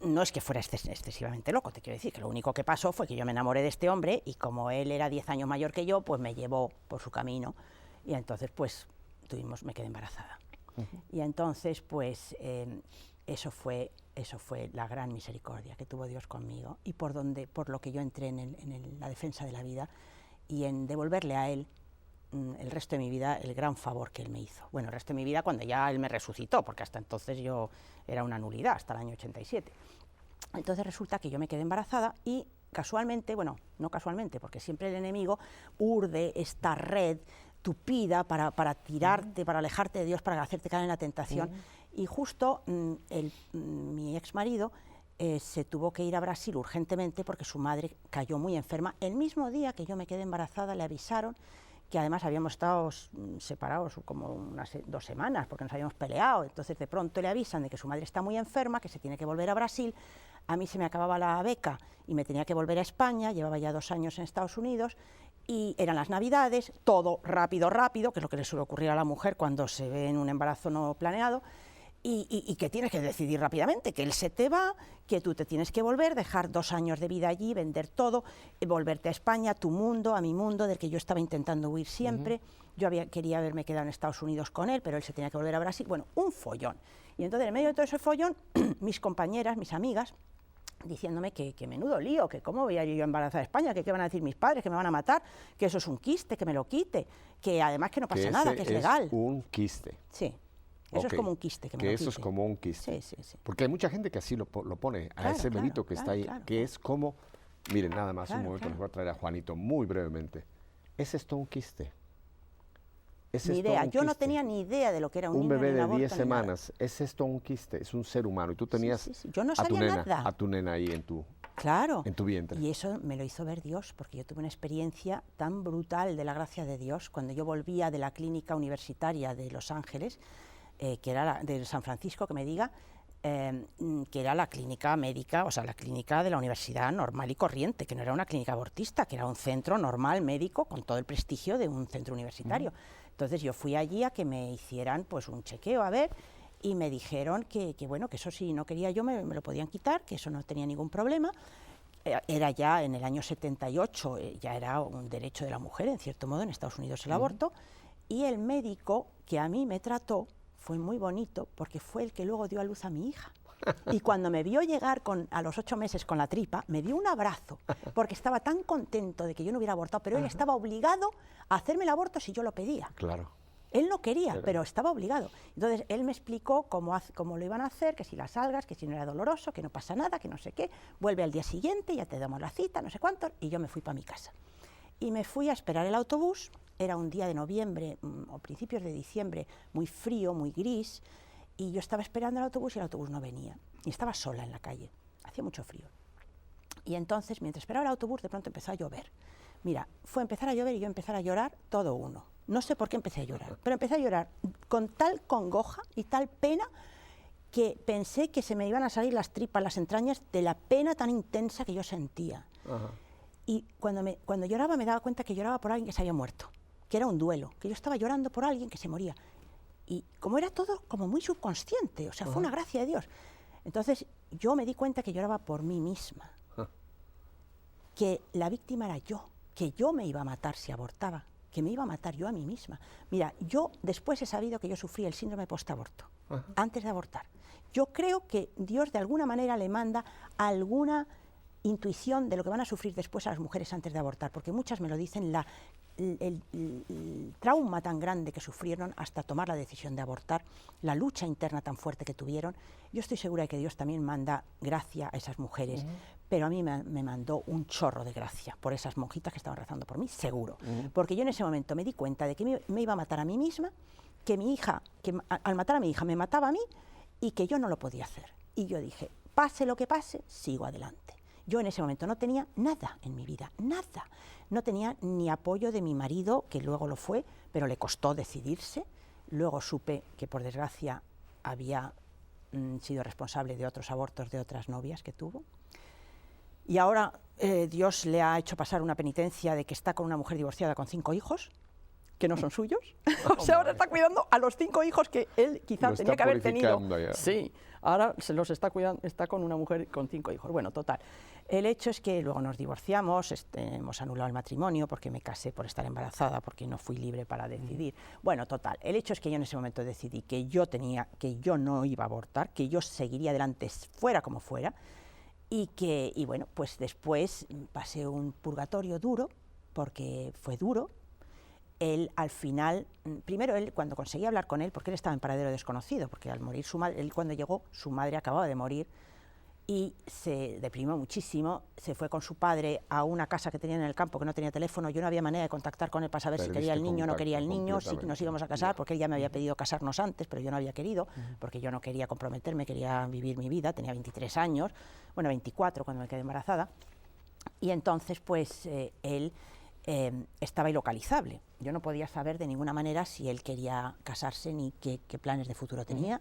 No es que fuera excesivamente loco, te quiero decir, que lo único que pasó fue que yo me enamoré de este hombre y como él era 10 años mayor que yo, pues me llevó por su camino y entonces pues me quedé embarazada. Y entonces pues eso fue la gran misericordia que tuvo Dios conmigo y por lo que yo entré en la defensa de la vida y en devolverle a Él el resto de mi vida el gran favor que Él me hizo. Bueno, el resto de mi vida cuando ya Él me resucitó, porque hasta entonces yo era una nulidad, hasta el año 87. Entonces resulta que yo me quedé embarazada y casualmente, bueno, no casualmente, porque siempre el enemigo urde esta red tupida para tirarte, para alejarte de Dios, para hacerte caer en la tentación. Y justo mi ex marido se tuvo que ir a Brasil urgentemente porque su madre cayó muy enferma. El mismo día que yo me quedé embarazada le avisaron que además habíamos estado separados como unas 2 semanas porque nos habíamos peleado, entonces de pronto le avisan de que su madre está muy enferma, que se tiene que volver a Brasil, a mí se me acababa la beca y me tenía que volver a España, llevaba ya 2 años en Estados Unidos y eran las Navidades, todo rápido, que es lo que le suele ocurrir a la mujer cuando se ve en un embarazo no planeado, y que tienes que decidir rápidamente, que él se te va, que tú te tienes que volver, dejar 2 años de vida allí, vender todo, volverte a España, a tu mundo, a mi mundo, del que yo estaba intentando huir siempre. Yo quería haberme quedado en Estados Unidos con él, pero él se tenía que volver a Brasil. Bueno, un follón. Y entonces, en medio de todo ese follón, mis compañeras, mis amigas, diciéndome que menudo lío, que cómo voy a ir yo embarazada a España, que qué van a decir mis padres, que me van a matar, que eso es un quiste, que me lo quite, que además que no pasa nada, que es legal. Es un quiste. Sí. Eso es como un quiste. Que eso es como un quiste. Sí. Porque hay mucha gente que así lo pone, a ese velito que está ahí, que es como, miren, nada más un momento, les voy a traer a Juanito muy brevemente. ¿Es esto un quiste? Ni idea, yo no tenía ni idea de lo que era un niño bebé de aborto, 10 semanas, ¿es esto un quiste? Es un ser humano y tú tenías Yo no sabía nada. A tu nena ahí en tu vientre. Y eso me lo hizo ver Dios, porque yo tuve una experiencia tan brutal de la gracia de Dios cuando yo volvía de la clínica universitaria de Los Ángeles, que era de San Francisco, que era la clínica médica, o sea, la clínica de la universidad normal y corriente, que no era una clínica abortista, que era un centro normal médico con todo el prestigio de un centro universitario. Entonces yo fui allí a que me hicieran pues un chequeo, a ver, y me dijeron que bueno, que eso si no quería yo me lo podían quitar, que eso no tenía ningún problema. Era ya en el año 78, ya era un derecho de la mujer, en cierto modo, en Estados Unidos el aborto, y el médico que a mí me trató fue muy bonito, porque fue el que luego dio a luz a mi hija. Y cuando me vio llegar a los 8 meses con la tripa, me dio un abrazo, porque estaba tan contento de que yo no hubiera abortado, pero él estaba obligado a hacerme el aborto si yo lo pedía. Claro. Él no quería, pero estaba obligado. Entonces, él me explicó cómo lo iban a hacer, que si las algas, que si no era doloroso, que no pasa nada, que no sé qué, vuelve al día siguiente, ya te damos la cita, no sé cuánto, y yo me fui para mi casa. Y me fui a esperar el autobús, era un día de noviembre o principios de diciembre, muy frío, muy gris, y yo estaba esperando el autobús y el autobús no venía. Y estaba sola en la calle, hacía mucho frío. Y entonces, mientras esperaba el autobús, de pronto empezó a llover. Mira, fue empezar a llover y yo empezar a llorar todo uno. No sé por qué empecé a llorar, pero empecé a llorar con tal congoja y tal pena que pensé que se me iban a salir las tripas, las entrañas, de la pena tan intensa que yo sentía. Y cuando lloraba me daba cuenta que lloraba por alguien que se había muerto, que era un duelo, que yo estaba llorando por alguien que se moría. Y como era todo como muy subconsciente, o sea, fue una gracia de Dios. Entonces yo me di cuenta que lloraba por mí misma, que la víctima era yo, que yo me iba a matar si abortaba, que me iba a matar yo a mí misma. Mira, yo después he sabido que yo sufrí el síndrome postaborto, antes de abortar. Yo creo que Dios de alguna manera le manda alguna intuición de lo que van a sufrir después a las mujeres antes de abortar, porque muchas me lo dicen, el trauma tan grande que sufrieron hasta tomar la decisión de abortar, la lucha interna tan fuerte que tuvieron. Yo estoy segura de que Dios también manda gracia a esas mujeres, pero a mí me mandó un chorro de gracia por esas monjitas que estaban rezando por mí, seguro, porque yo en ese momento me di cuenta de que me iba a matar a mí misma, que mi hija, al matar a mi hija me mataba a mí y que yo no lo podía hacer. Y yo dije, pase lo que pase, sigo adelante. Yo en ese momento no tenía nada en mi vida, nada. No tenía ni apoyo de mi marido, que luego lo fue, pero le costó decidirse. Luego supe que, por desgracia, había sido responsable de otros abortos de otras novias que tuvo. Y ahora Dios le ha hecho pasar una penitencia de que está con una mujer divorciada con 5 hijos, que no son suyos. O sea, ahora está cuidando a los 5 hijos que él quizá tenía que haber tenido. Ya. Sí, ahora se los está cuidando, está con una mujer con 5 hijos. Bueno, total. El hecho es que luego nos divorciamos, hemos anulado el matrimonio porque me casé por estar embarazada, porque no fui libre para decidir. Bueno, total. El hecho es que yo en ese momento decidí que yo no iba a abortar, que yo seguiría adelante fuera como fuera, y bueno, pues después pasé un purgatorio duro, porque fue duro. Él al final, primero él cuando conseguí hablar con él, porque él estaba en paradero desconocido, porque al morir su madre, él cuando llegó, su madre acababa de morir y se deprimió muchísimo, se fue con su padre a una casa que tenían en el campo que no tenía teléfono, yo no había manera de contactar con él para saber si quería el niño o no quería el niño, si nos íbamos a casar, porque él ya me había pedido casarnos antes, pero yo no había querido, porque yo no quería comprometerme, quería vivir mi vida, tenía 23 años, bueno, 24 cuando me quedé embarazada, y entonces pues él estaba ilocalizable. Yo no podía saber de ninguna manera si él quería casarse ni qué planes de futuro tenía.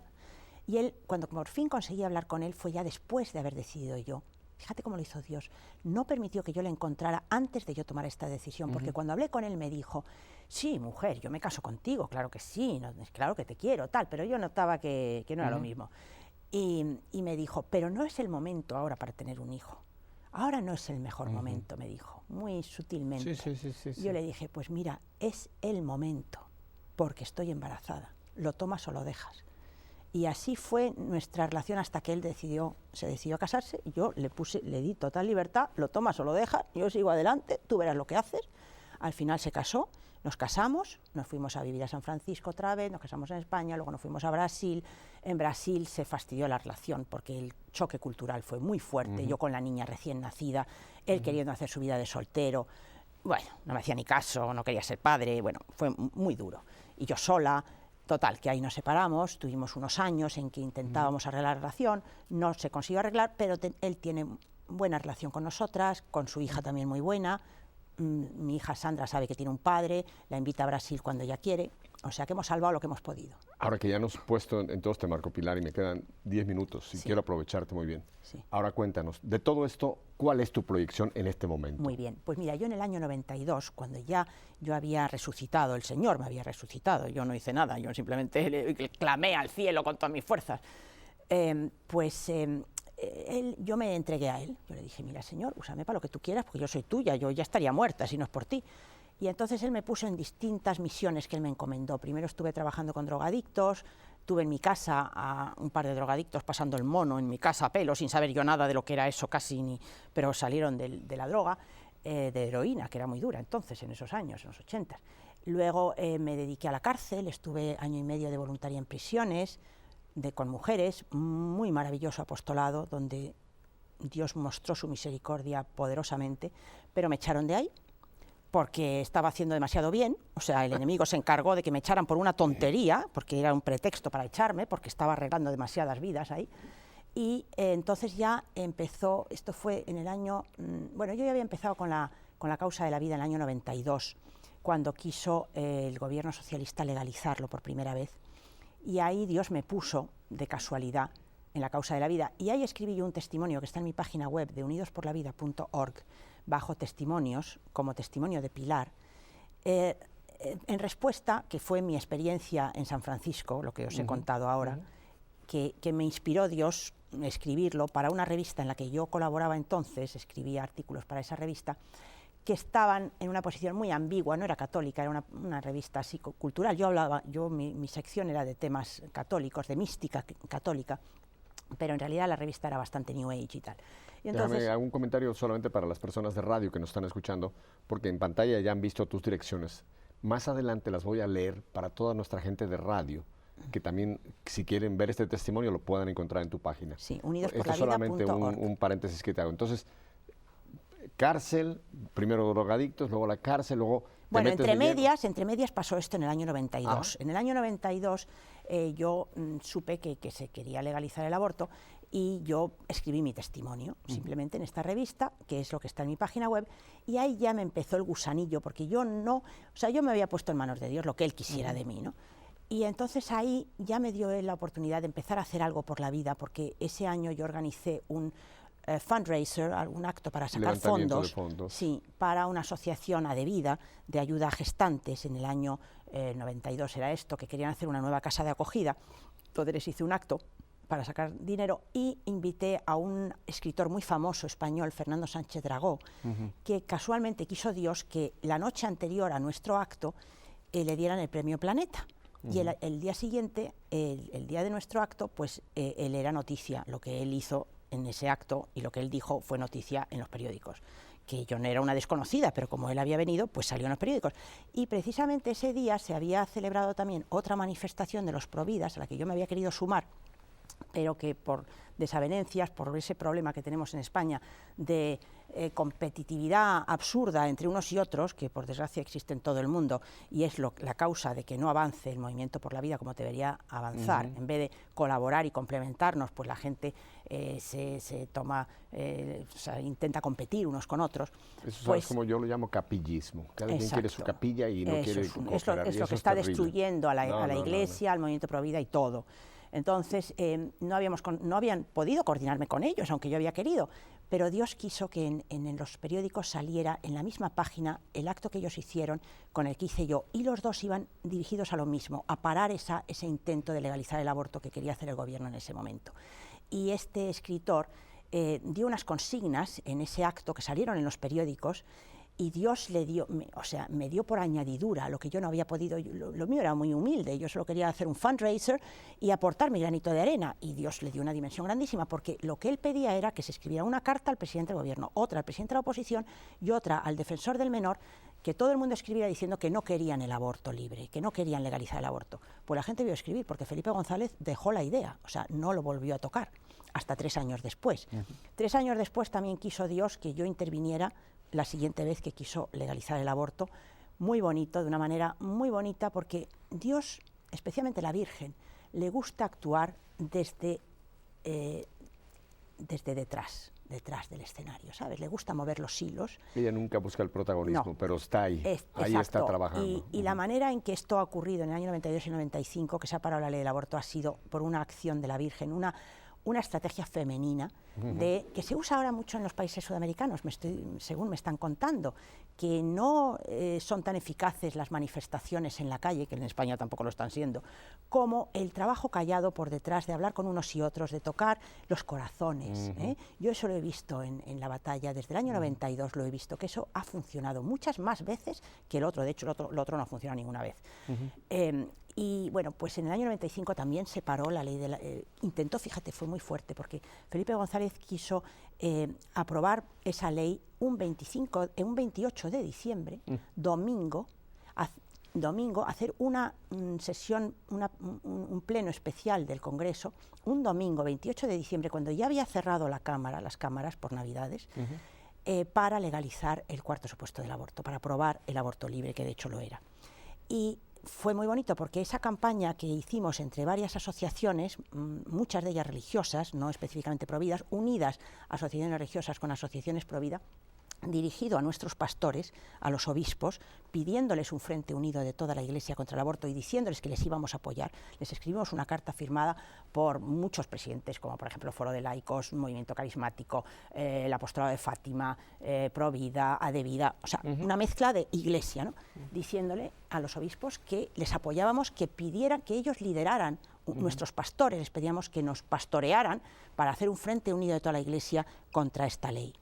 Y él, cuando por fin conseguí hablar con él, fue ya después de haber decidido yo. Fíjate cómo lo hizo Dios. No permitió que yo le encontrara antes de yo tomar esta decisión, porque cuando hablé con él me dijo, sí, mujer, yo me caso contigo, claro que sí, no, claro que te quiero, tal, pero yo notaba que no era lo mismo. Y me dijo, pero no es el momento ahora para tener un hijo. Ahora no es el mejor momento, me dijo, muy sutilmente. Sí. Yo le dije, pues mira, es el momento, porque estoy embarazada, lo tomas o lo dejas. Y así fue nuestra relación hasta que él se decidió a casarse, y yo le di total libertad, lo tomas o lo dejas, yo sigo adelante, tú verás lo que haces. Al final se casó, Nos casamos, nos fuimos a vivir a San Francisco otra vez, nos casamos en España, luego nos fuimos a Brasil. En Brasil se fastidió la relación porque el choque cultural fue muy fuerte, yo con la niña recién nacida, él queriendo hacer su vida de soltero, bueno, no me hacía ni caso, no quería ser padre, bueno, fue muy duro. Y yo sola, total, que ahí nos separamos, tuvimos unos años en que intentábamos arreglar la relación, no se consiguió arreglar, pero él tiene buena relación con nosotras, con su hija también muy buena. Mi hija Sandra sabe que tiene un padre, la invita a Brasil cuando ella quiere, o sea que hemos salvado lo que hemos podido. Ahora que ya nos has puesto en todo este marco, Pilar, y me quedan 10 minutos, y quiero aprovecharte muy bien. Sí. Ahora cuéntanos, de todo esto, ¿cuál es tu proyección en este momento? Muy bien, pues mira, yo en el año 92, cuando ya yo había resucitado, el Señor me había resucitado, yo no hice nada, yo simplemente le clamé al cielo con todas mis fuerzas, yo me entregué a él, yo le dije, mira Señor, úsame para lo que tú quieras, porque yo soy tuya, yo ya estaría muerta si no es por ti. Y entonces él me puso en distintas misiones que él me encomendó. Primero estuve trabajando con drogadictos, tuve en mi casa a un par de drogadictos pasando el mono en mi casa a pelo, sin saber yo nada de lo que era eso casi, pero salieron de la droga, de heroína, que era muy dura entonces, en esos años, en los 80. Luego me dediqué a la cárcel, estuve año y medio de voluntaria en prisiones, con mujeres, muy maravilloso apostolado, donde Dios mostró su misericordia poderosamente, pero me echaron de ahí, porque estaba haciendo demasiado bien, o sea, el enemigo se encargó de que me echaran por una tontería, porque era un pretexto para echarme, porque estaba arreglando demasiadas vidas ahí, y entonces ya empezó, esto fue en el año, bueno, yo ya había empezado con la causa de la vida en el año 92, cuando quiso el gobierno socialista legalizarlo por primera vez, y ahí Dios me puso, de casualidad, en la causa de la vida, y ahí escribí yo un testimonio que está en mi página web de unidosporlavida.org, bajo testimonios, como testimonio de Pilar, en respuesta, que fue mi experiencia en San Francisco, lo que os he contado ahora, que me inspiró Dios a escribirlo para una revista en la que yo colaboraba entonces, escribía artículos para esa revista, que estaban en una posición muy ambigua, no era católica, era una revista así cultural. Mi sección era de temas católicos, de mística católica, pero en realidad la revista era bastante New Age y tal. Y entonces, déjame un comentario solamente para las personas de radio que nos están escuchando, porque en pantalla ya han visto tus direcciones. Más adelante las voy a leer para toda nuestra gente de radio, que también, si quieren ver este testimonio, lo puedan encontrar en tu página. Sí, unidosporlavida.org. Esto es solamente un paréntesis que te hago. Entonces, cárcel, primero drogadictos, luego la cárcel, luego... Bueno, entre medias pasó esto en el año 92. En el año 92 yo supe que se quería legalizar el aborto y yo escribí mi testimonio, simplemente en esta revista, que es lo que está en mi página web, y ahí ya me empezó el gusanillo, porque yo me había puesto en manos de Dios lo que Él quisiera de mí, ¿no? Y entonces ahí ya me dio Él la oportunidad de empezar a hacer algo por la vida, porque ese año yo organicé un fundraiser, algún acto para sacar fondos, sí, para una asociación Adevida de ayuda a gestantes. En el año 92 era esto, que querían hacer una nueva casa de acogida. Entonces les hice un acto para sacar dinero y invité a un escritor muy famoso español, Fernando Sánchez Dragó, que casualmente quiso Dios que la noche anterior a nuestro acto le dieran el premio Planeta. Y el día siguiente, el día de nuestro acto, pues él era noticia, lo que él hizo en ese acto y lo que él dijo fue noticia en los periódicos, que yo no era una desconocida, pero como él había venido, pues salió en los periódicos. Y precisamente ese día se había celebrado también otra manifestación de los Providas, a la que yo me había querido sumar, pero que por desavenencias, por ese problema que tenemos en España de competitividad absurda entre unos y otros, que por desgracia existe en todo el mundo, y es la causa de que no avance el movimiento por la vida como debería avanzar. En vez de colaborar y complementarnos, pues la gente se toma, intenta competir unos con otros. Eso pues, es como yo lo llamo capillismo. Cada quien quiere su capilla y no quiere cooperar. Es lo que está destruyendo a la Iglesia, al movimiento pro vida y todo. Entonces, no habían podido coordinarme con ellos, aunque yo había querido, pero Dios quiso que en los periódicos saliera en la misma página el acto que ellos hicieron con el que hice yo, y los dos iban dirigidos a lo mismo, a parar ese intento de legalizar el aborto que quería hacer el gobierno en ese momento. Y este escritor dio unas consignas en ese acto que salieron en los periódicos, y Dios le dio, me dio por añadidura lo que yo no había podido. Lo mío era muy humilde, yo solo quería hacer un fundraiser y aportar mi granito de arena, y Dios le dio una dimensión grandísima, porque lo que él pedía era que se escribiera una carta al presidente del gobierno, otra al presidente de la oposición y otra al defensor del menor, que todo el mundo escribiera diciendo que no querían el aborto libre, que no querían legalizar el aborto. Pues la gente vio escribir, porque Felipe González dejó la idea, o sea, no lo volvió a tocar, hasta 3 años después. 3 años después también quiso Dios que yo interviniera la siguiente vez que quiso legalizar el aborto, muy bonito, de una manera muy bonita, porque Dios, especialmente la Virgen, le gusta actuar desde detrás del escenario, ¿sabes? Le gusta mover los hilos. Ella nunca busca el protagonismo, pero está ahí, ahí está trabajando. Y la manera en que esto ha ocurrido en el año 92 y 95, que se ha parado la ley del aborto, ha sido por una acción de la Virgen, una estrategia femenina que se usa ahora mucho en los países sudamericanos, según me están contando, que no son tan eficaces las manifestaciones en la calle, que en España tampoco lo están siendo, como el trabajo callado por detrás, de hablar con unos y otros, de tocar los corazones. Yo eso lo he visto en la batalla, desde el año 92 lo he visto, que eso ha funcionado muchas más veces que el otro. De hecho, el otro no ha funcionado ninguna vez. Y bueno, pues en el año 95 también se paró la ley de la... intentó, fíjate, fue muy fuerte, porque Felipe González quiso aprobar esa ley un 28 de diciembre, domingo, hacer una sesión, un pleno especial del Congreso, un domingo, 28 de diciembre, cuando ya había cerrado las cámaras por Navidades, para legalizar el cuarto supuesto del aborto, para aprobar el aborto libre, que de hecho lo era. Y fue muy bonito, porque esa campaña que hicimos entre varias asociaciones, muchas de ellas religiosas, no específicamente providas, unidas asociaciones religiosas con asociaciones provida, dirigido a nuestros pastores, a los obispos, pidiéndoles un frente unido de toda la Iglesia contra el aborto y diciéndoles que les íbamos a apoyar. Les escribimos una carta firmada por muchos presidentes, como por ejemplo Foro de Laicos, Movimiento Carismático, el Apostolado de Fátima, Provida, Adevida, o sea, una mezcla de Iglesia, ¿no? Diciéndole a los obispos que les apoyábamos, que pidieran, que ellos lideraran, nuestros pastores, les pedíamos que nos pastorearan para hacer un frente unido de toda la Iglesia contra esta ley.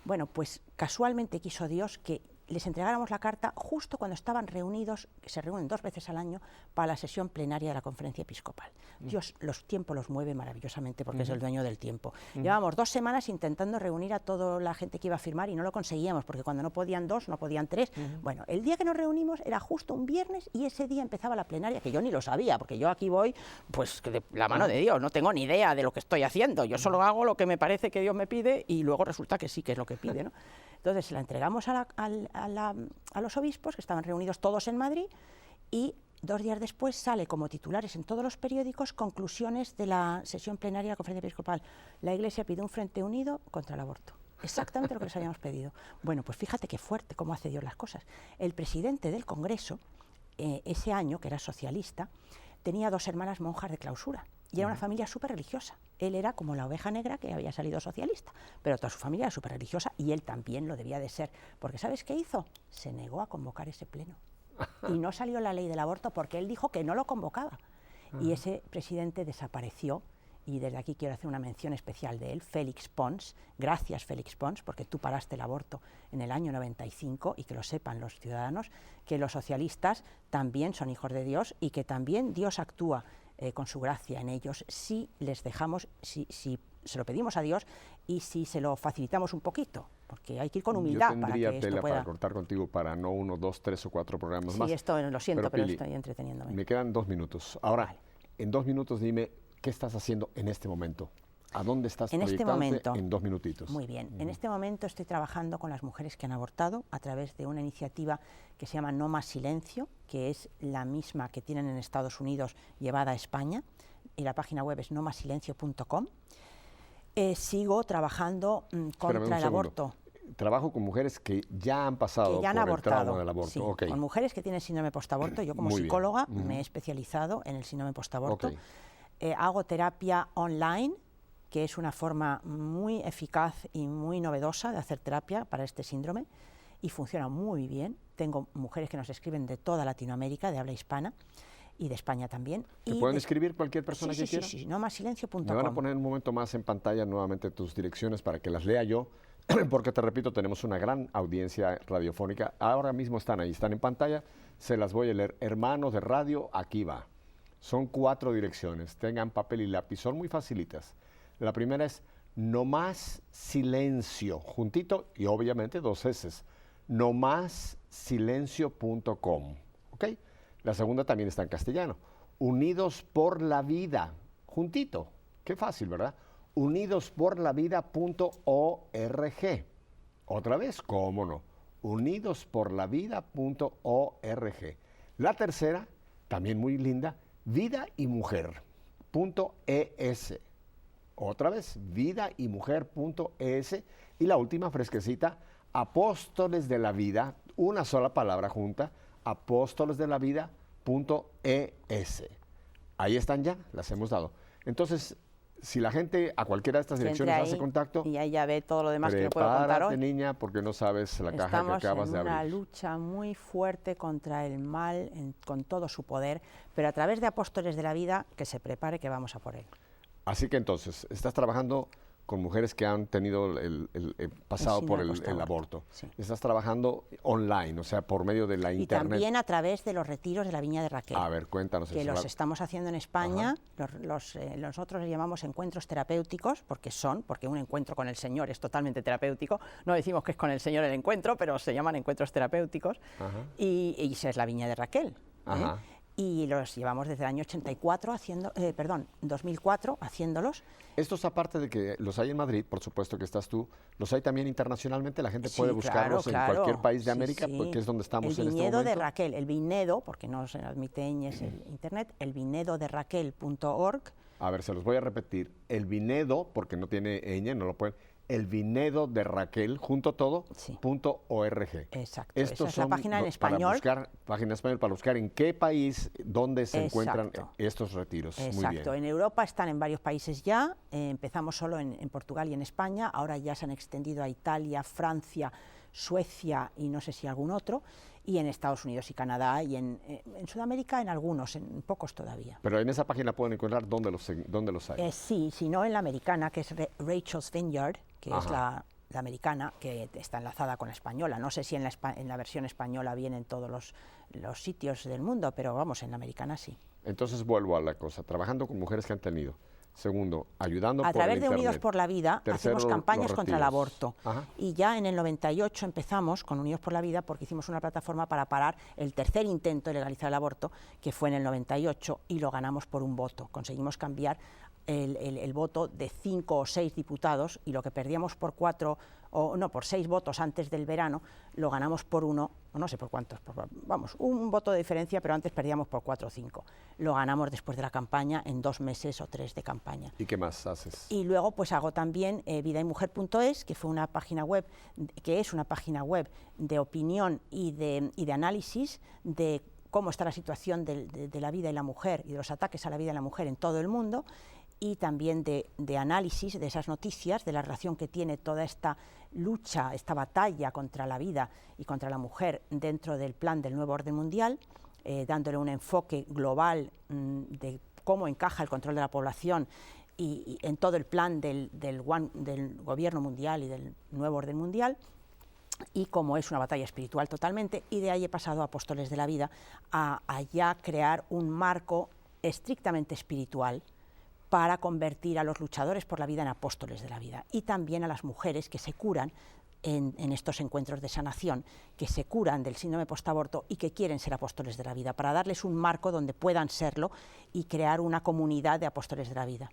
Bueno, pues casualmente quiso Dios que les entregáramos la carta justo cuando estaban reunidos, que se reúnen 2 veces al año, para la sesión plenaria de la Conferencia Episcopal. Dios los tiempos los mueve maravillosamente, porque es el dueño del tiempo. Llevábamos 2 semanas intentando reunir a toda la gente que iba a firmar y no lo conseguíamos, porque cuando no podían 2, no podían 3. Bueno, el día que nos reunimos era justo un viernes, y ese día empezaba la plenaria, que yo ni lo sabía, porque yo aquí voy pues de la mano de Dios, no tengo ni idea de lo que estoy haciendo, yo solo hago lo que me parece que Dios me pide, y luego resulta que sí que es lo que pide, ¿no? Entonces se la entregamos a los obispos, que estaban reunidos todos en Madrid, y 2 días después sale como titulares en todos los periódicos conclusiones de la sesión plenaria de la Conferencia Episcopal. La Iglesia pide un frente unido contra el aborto. Exactamente lo que les habíamos pedido. Bueno, pues fíjate qué fuerte, cómo hace Dios las cosas. El presidente del Congreso, ese año, que era socialista, tenía 2 hermanas monjas de clausura. Y era una familia súper religiosa. Él era como la oveja negra que había salido socialista, pero toda su familia era súper religiosa, y él también lo debía de ser. Porque ¿sabes qué hizo? Se negó a convocar ese pleno. Y no salió la ley del aborto porque él dijo que no lo convocaba. Y ese presidente desapareció, y desde aquí quiero hacer una mención especial de él, Félix Pons. Gracias, Félix Pons, porque tú paraste el aborto en el año 95, y que lo sepan los ciudadanos, que los socialistas también son hijos de Dios, y que también Dios actúa con su gracia en ellos, si les dejamos, si se lo pedimos a Dios, y si se lo facilitamos un poquito, porque hay que ir con humildad. Yo tendría para que tela esto pueda... para cortar contigo para no 1, 2, 3 o 4 programas más. Sí, esto lo siento, pero Pili, estoy entreteniéndome. Me quedan 2 minutos. Ahora, vale. En 2 minutos dime, ¿qué estás haciendo en este momento? ¿A dónde estás proyectándote en 2 minutitos? Muy bien. En este momento estoy trabajando con las mujeres que han abortado a través de una iniciativa que se llama No Más Silencio, que es la misma que tienen en Estados Unidos llevada a España, y la página web es nomasilencio.com. Sigo trabajando contra el aborto. Trabajo con mujeres que ya han pasado por el trauma del aborto. Sí, con mujeres que tienen síndrome postaborto. Yo como psicóloga me he especializado en el síndrome postaborto. Hago terapia online, que es una forma muy eficaz y muy novedosa de hacer terapia para este síndrome, y funciona muy bien. Tengo mujeres que nos escriben de toda Latinoamérica, de habla hispana, y de España también. ¿Te pueden escribir cualquier persona que quiera? Sí, nomasilencio.com. Me van a poner un momento más en pantalla nuevamente tus direcciones para que las lea yo, porque te repito, tenemos una gran audiencia radiofónica. Ahora mismo están ahí, están en pantalla, se las voy a leer. Hermanos de radio, aquí va. Son 4 direcciones, tengan papel y lápiz, son muy facilitas. La primera es nomasilencio, juntito y obviamente 2 S, nomasilencio.com, ¿ok? La segunda también está en castellano, Unidos por la Vida, juntito, qué fácil, ¿verdad? unidosporlavida.org. Otra vez, ¿cómo no? unidosporlavida.org. La tercera, también muy linda, vidaymujer.es. Otra vez, vidaymujer.es. Y la última fresquecita, Apóstoles de la Vida, una sola palabra junta, apóstolesdelavida.es. Ahí están ya, las hemos dado. Entonces, si la gente a cualquiera de estas direcciones hace contacto, y ahí ya ve todo lo demás que le puedo contar hoy. Niña, porque no sabes la caja que acabas de abrir. Estamos en una lucha muy fuerte contra el mal, con todo su poder, pero a través de Apóstoles de la Vida, que se prepare que vamos a por él. Así que entonces, estás trabajando con mujeres que han tenido pasado por el aborto. Sí. Estás trabajando online, o sea, por medio de la internet. Y también a través de los retiros de la Viña de Raquel. A ver, cuéntanos que eso. Los estamos haciendo en España. Nosotros les llamamos encuentros terapéuticos, porque un encuentro con el Señor es totalmente terapéutico. No decimos que es con el Señor el encuentro, pero se llaman encuentros terapéuticos. Y esa es la Viña de Raquel. Y los llevamos desde el año 2004 haciéndolos. Estos, aparte de que los hay en Madrid, por supuesto que estás tú, los hay también internacionalmente, la gente puede buscarlos en cualquier país de América, porque es donde estamos en este momento. El viñedo de Raquel, el viñedo, porque no se admite ñes en internet, el viñedoderaquel.org. A ver, se los voy a repetir, el viñedo, porque no tiene ñ, no lo pueden, el viñedo de Raquel, junto todo, .org. Exacto, esa es la página en español. Página en español para buscar en qué país, dónde se encuentran estos retiros. Exacto, muy bien. En Europa están en varios países ya, empezamos solo en Portugal y en España, ahora ya se han extendido a Italia, Francia, Suecia y no sé si algún otro, y en Estados Unidos y Canadá, y en Sudamérica en algunos, en pocos todavía. Pero en esa página pueden encontrar dónde los hay. Sí, si no en la americana, que es Rachel's Vineyard, que es la americana, que está enlazada con la española. No sé si en la versión española vienen todos los sitios del mundo, pero vamos, en la americana sí. Entonces vuelvo a la cosa, trabajando con mujeres que han tenido. Segundo, ayudando por el internet. A través de Unidos por la Vida. Tercero, hacemos campañas contra el aborto. Y ya en el 98 empezamos con Unidos por la Vida porque hicimos una plataforma para parar el tercer intento de legalizar el aborto, que fue en el 98, y lo ganamos por un voto. Conseguimos cambiar el voto de 5 o 6 diputados, y lo que perdíamos por 6 votos antes del verano, lo ganamos por 1, o no sé por cuántos, un voto de diferencia, pero antes perdíamos por 4 o 5. Lo ganamos después de la campaña, en 2 meses o 3 de campaña. ¿Y qué más haces? Y luego pues hago también vidaymujer.es, que fue una página web, que es una página web de opinión y de análisis de cómo está la situación de la vida y la mujer y de los ataques a la vida y la mujer en todo el mundo, y también de análisis de esas noticias, de la relación que tiene toda esta lucha, esta batalla contra la vida y contra la mujer dentro del plan del nuevo orden mundial, dándole un enfoque global de cómo encaja el control de la población y en todo el plan del gobierno mundial y del nuevo orden mundial, y como es una batalla espiritual totalmente, y de ahí he pasado a Apóstoles de la Vida a ya crear un marco estrictamente espiritual para convertir a los luchadores por la vida en apóstoles de la vida, y también a las mujeres que se curan en estos encuentros de sanación, que se curan del síndrome postaborto y que quieren ser apóstoles de la vida, para darles un marco donde puedan serlo y crear una comunidad de apóstoles de la vida.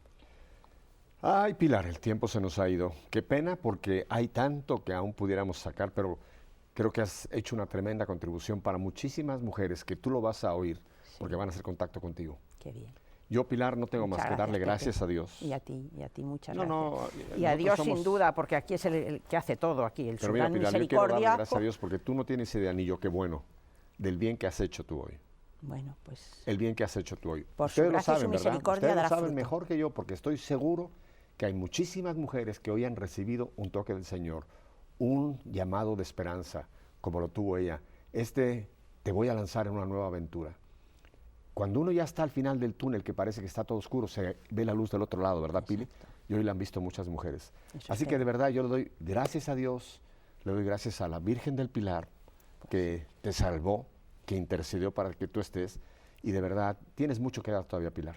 Ay, Pilar, el tiempo se nos ha ido. Qué pena, porque hay tanto que aún pudiéramos sacar, pero creo que has hecho una tremenda contribución para muchísimas mujeres que tú lo vas a oír, porque van a hacer contacto contigo. Qué bien. Yo, Pilar, no tengo más que darle gracias a Dios. Y a ti muchas gracias. Y a Dios, sin duda, porque aquí es el que hace todo, aquí, el Pero mira, Pilar, yo quiero darle gracias a Dios porque tú no tienes idea, ni yo, qué bueno, del bien que has hecho tú hoy. Bueno, pues... El bien que has hecho tú hoy. Por su gracia y su misericordia Ustedes lo saben mejor que yo, porque estoy seguro que hay muchísimas mujeres que hoy han recibido un toque del Señor, un llamado de esperanza, como lo tuvo ella. Te voy a lanzar en una nueva aventura. cuando uno ya está al final del túnel, que parece que está todo oscuro, se ve la luz del otro lado, ¿verdad, Pili? Y hoy la han visto muchas mujeres. Así que de verdad yo le doy gracias a Dios, le doy gracias a la Virgen del Pilar, que te salvó, que intercedió para que tú estés, y de verdad tienes mucho que dar todavía, Pilar.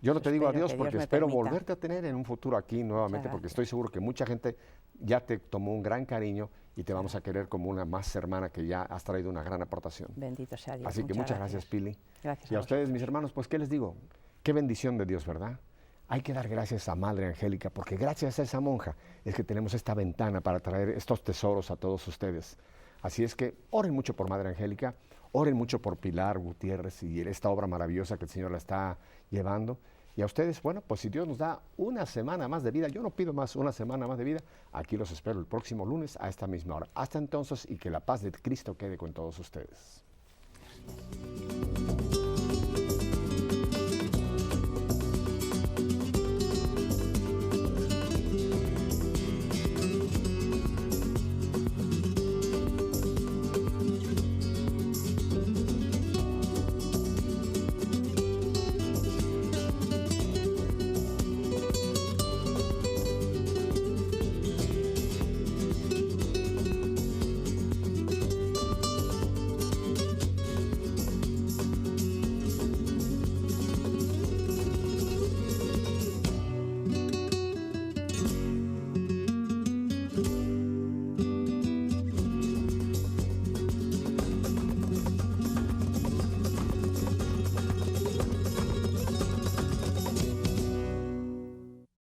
Yo no te digo adiós porque espero volverte a tener en un futuro aquí nuevamente, porque estoy seguro que mucha gente ya te tomó un gran cariño y te vamos a querer como una más hermana que ya has traído una gran aportación. Bendito sea Dios. Así que muchas gracias, Pili. Gracias. Y a ustedes, mis hermanos, pues, ¿qué les digo? Qué bendición de Dios, ¿verdad? Hay que dar gracias a Madre Angélica, porque gracias a esa monja es que tenemos esta ventana para traer estos tesoros a todos ustedes. Así es que oren mucho por Madre Angélica, oren mucho por Pilar Gutiérrez y esta obra maravillosa que el Señor la está llevando. Y a ustedes, bueno, pues si Dios nos da una semana más de vida, yo no pido más, una semana más de vida, aquí los espero el próximo lunes a esta misma hora. Hasta entonces, y que la paz de Cristo quede con todos ustedes.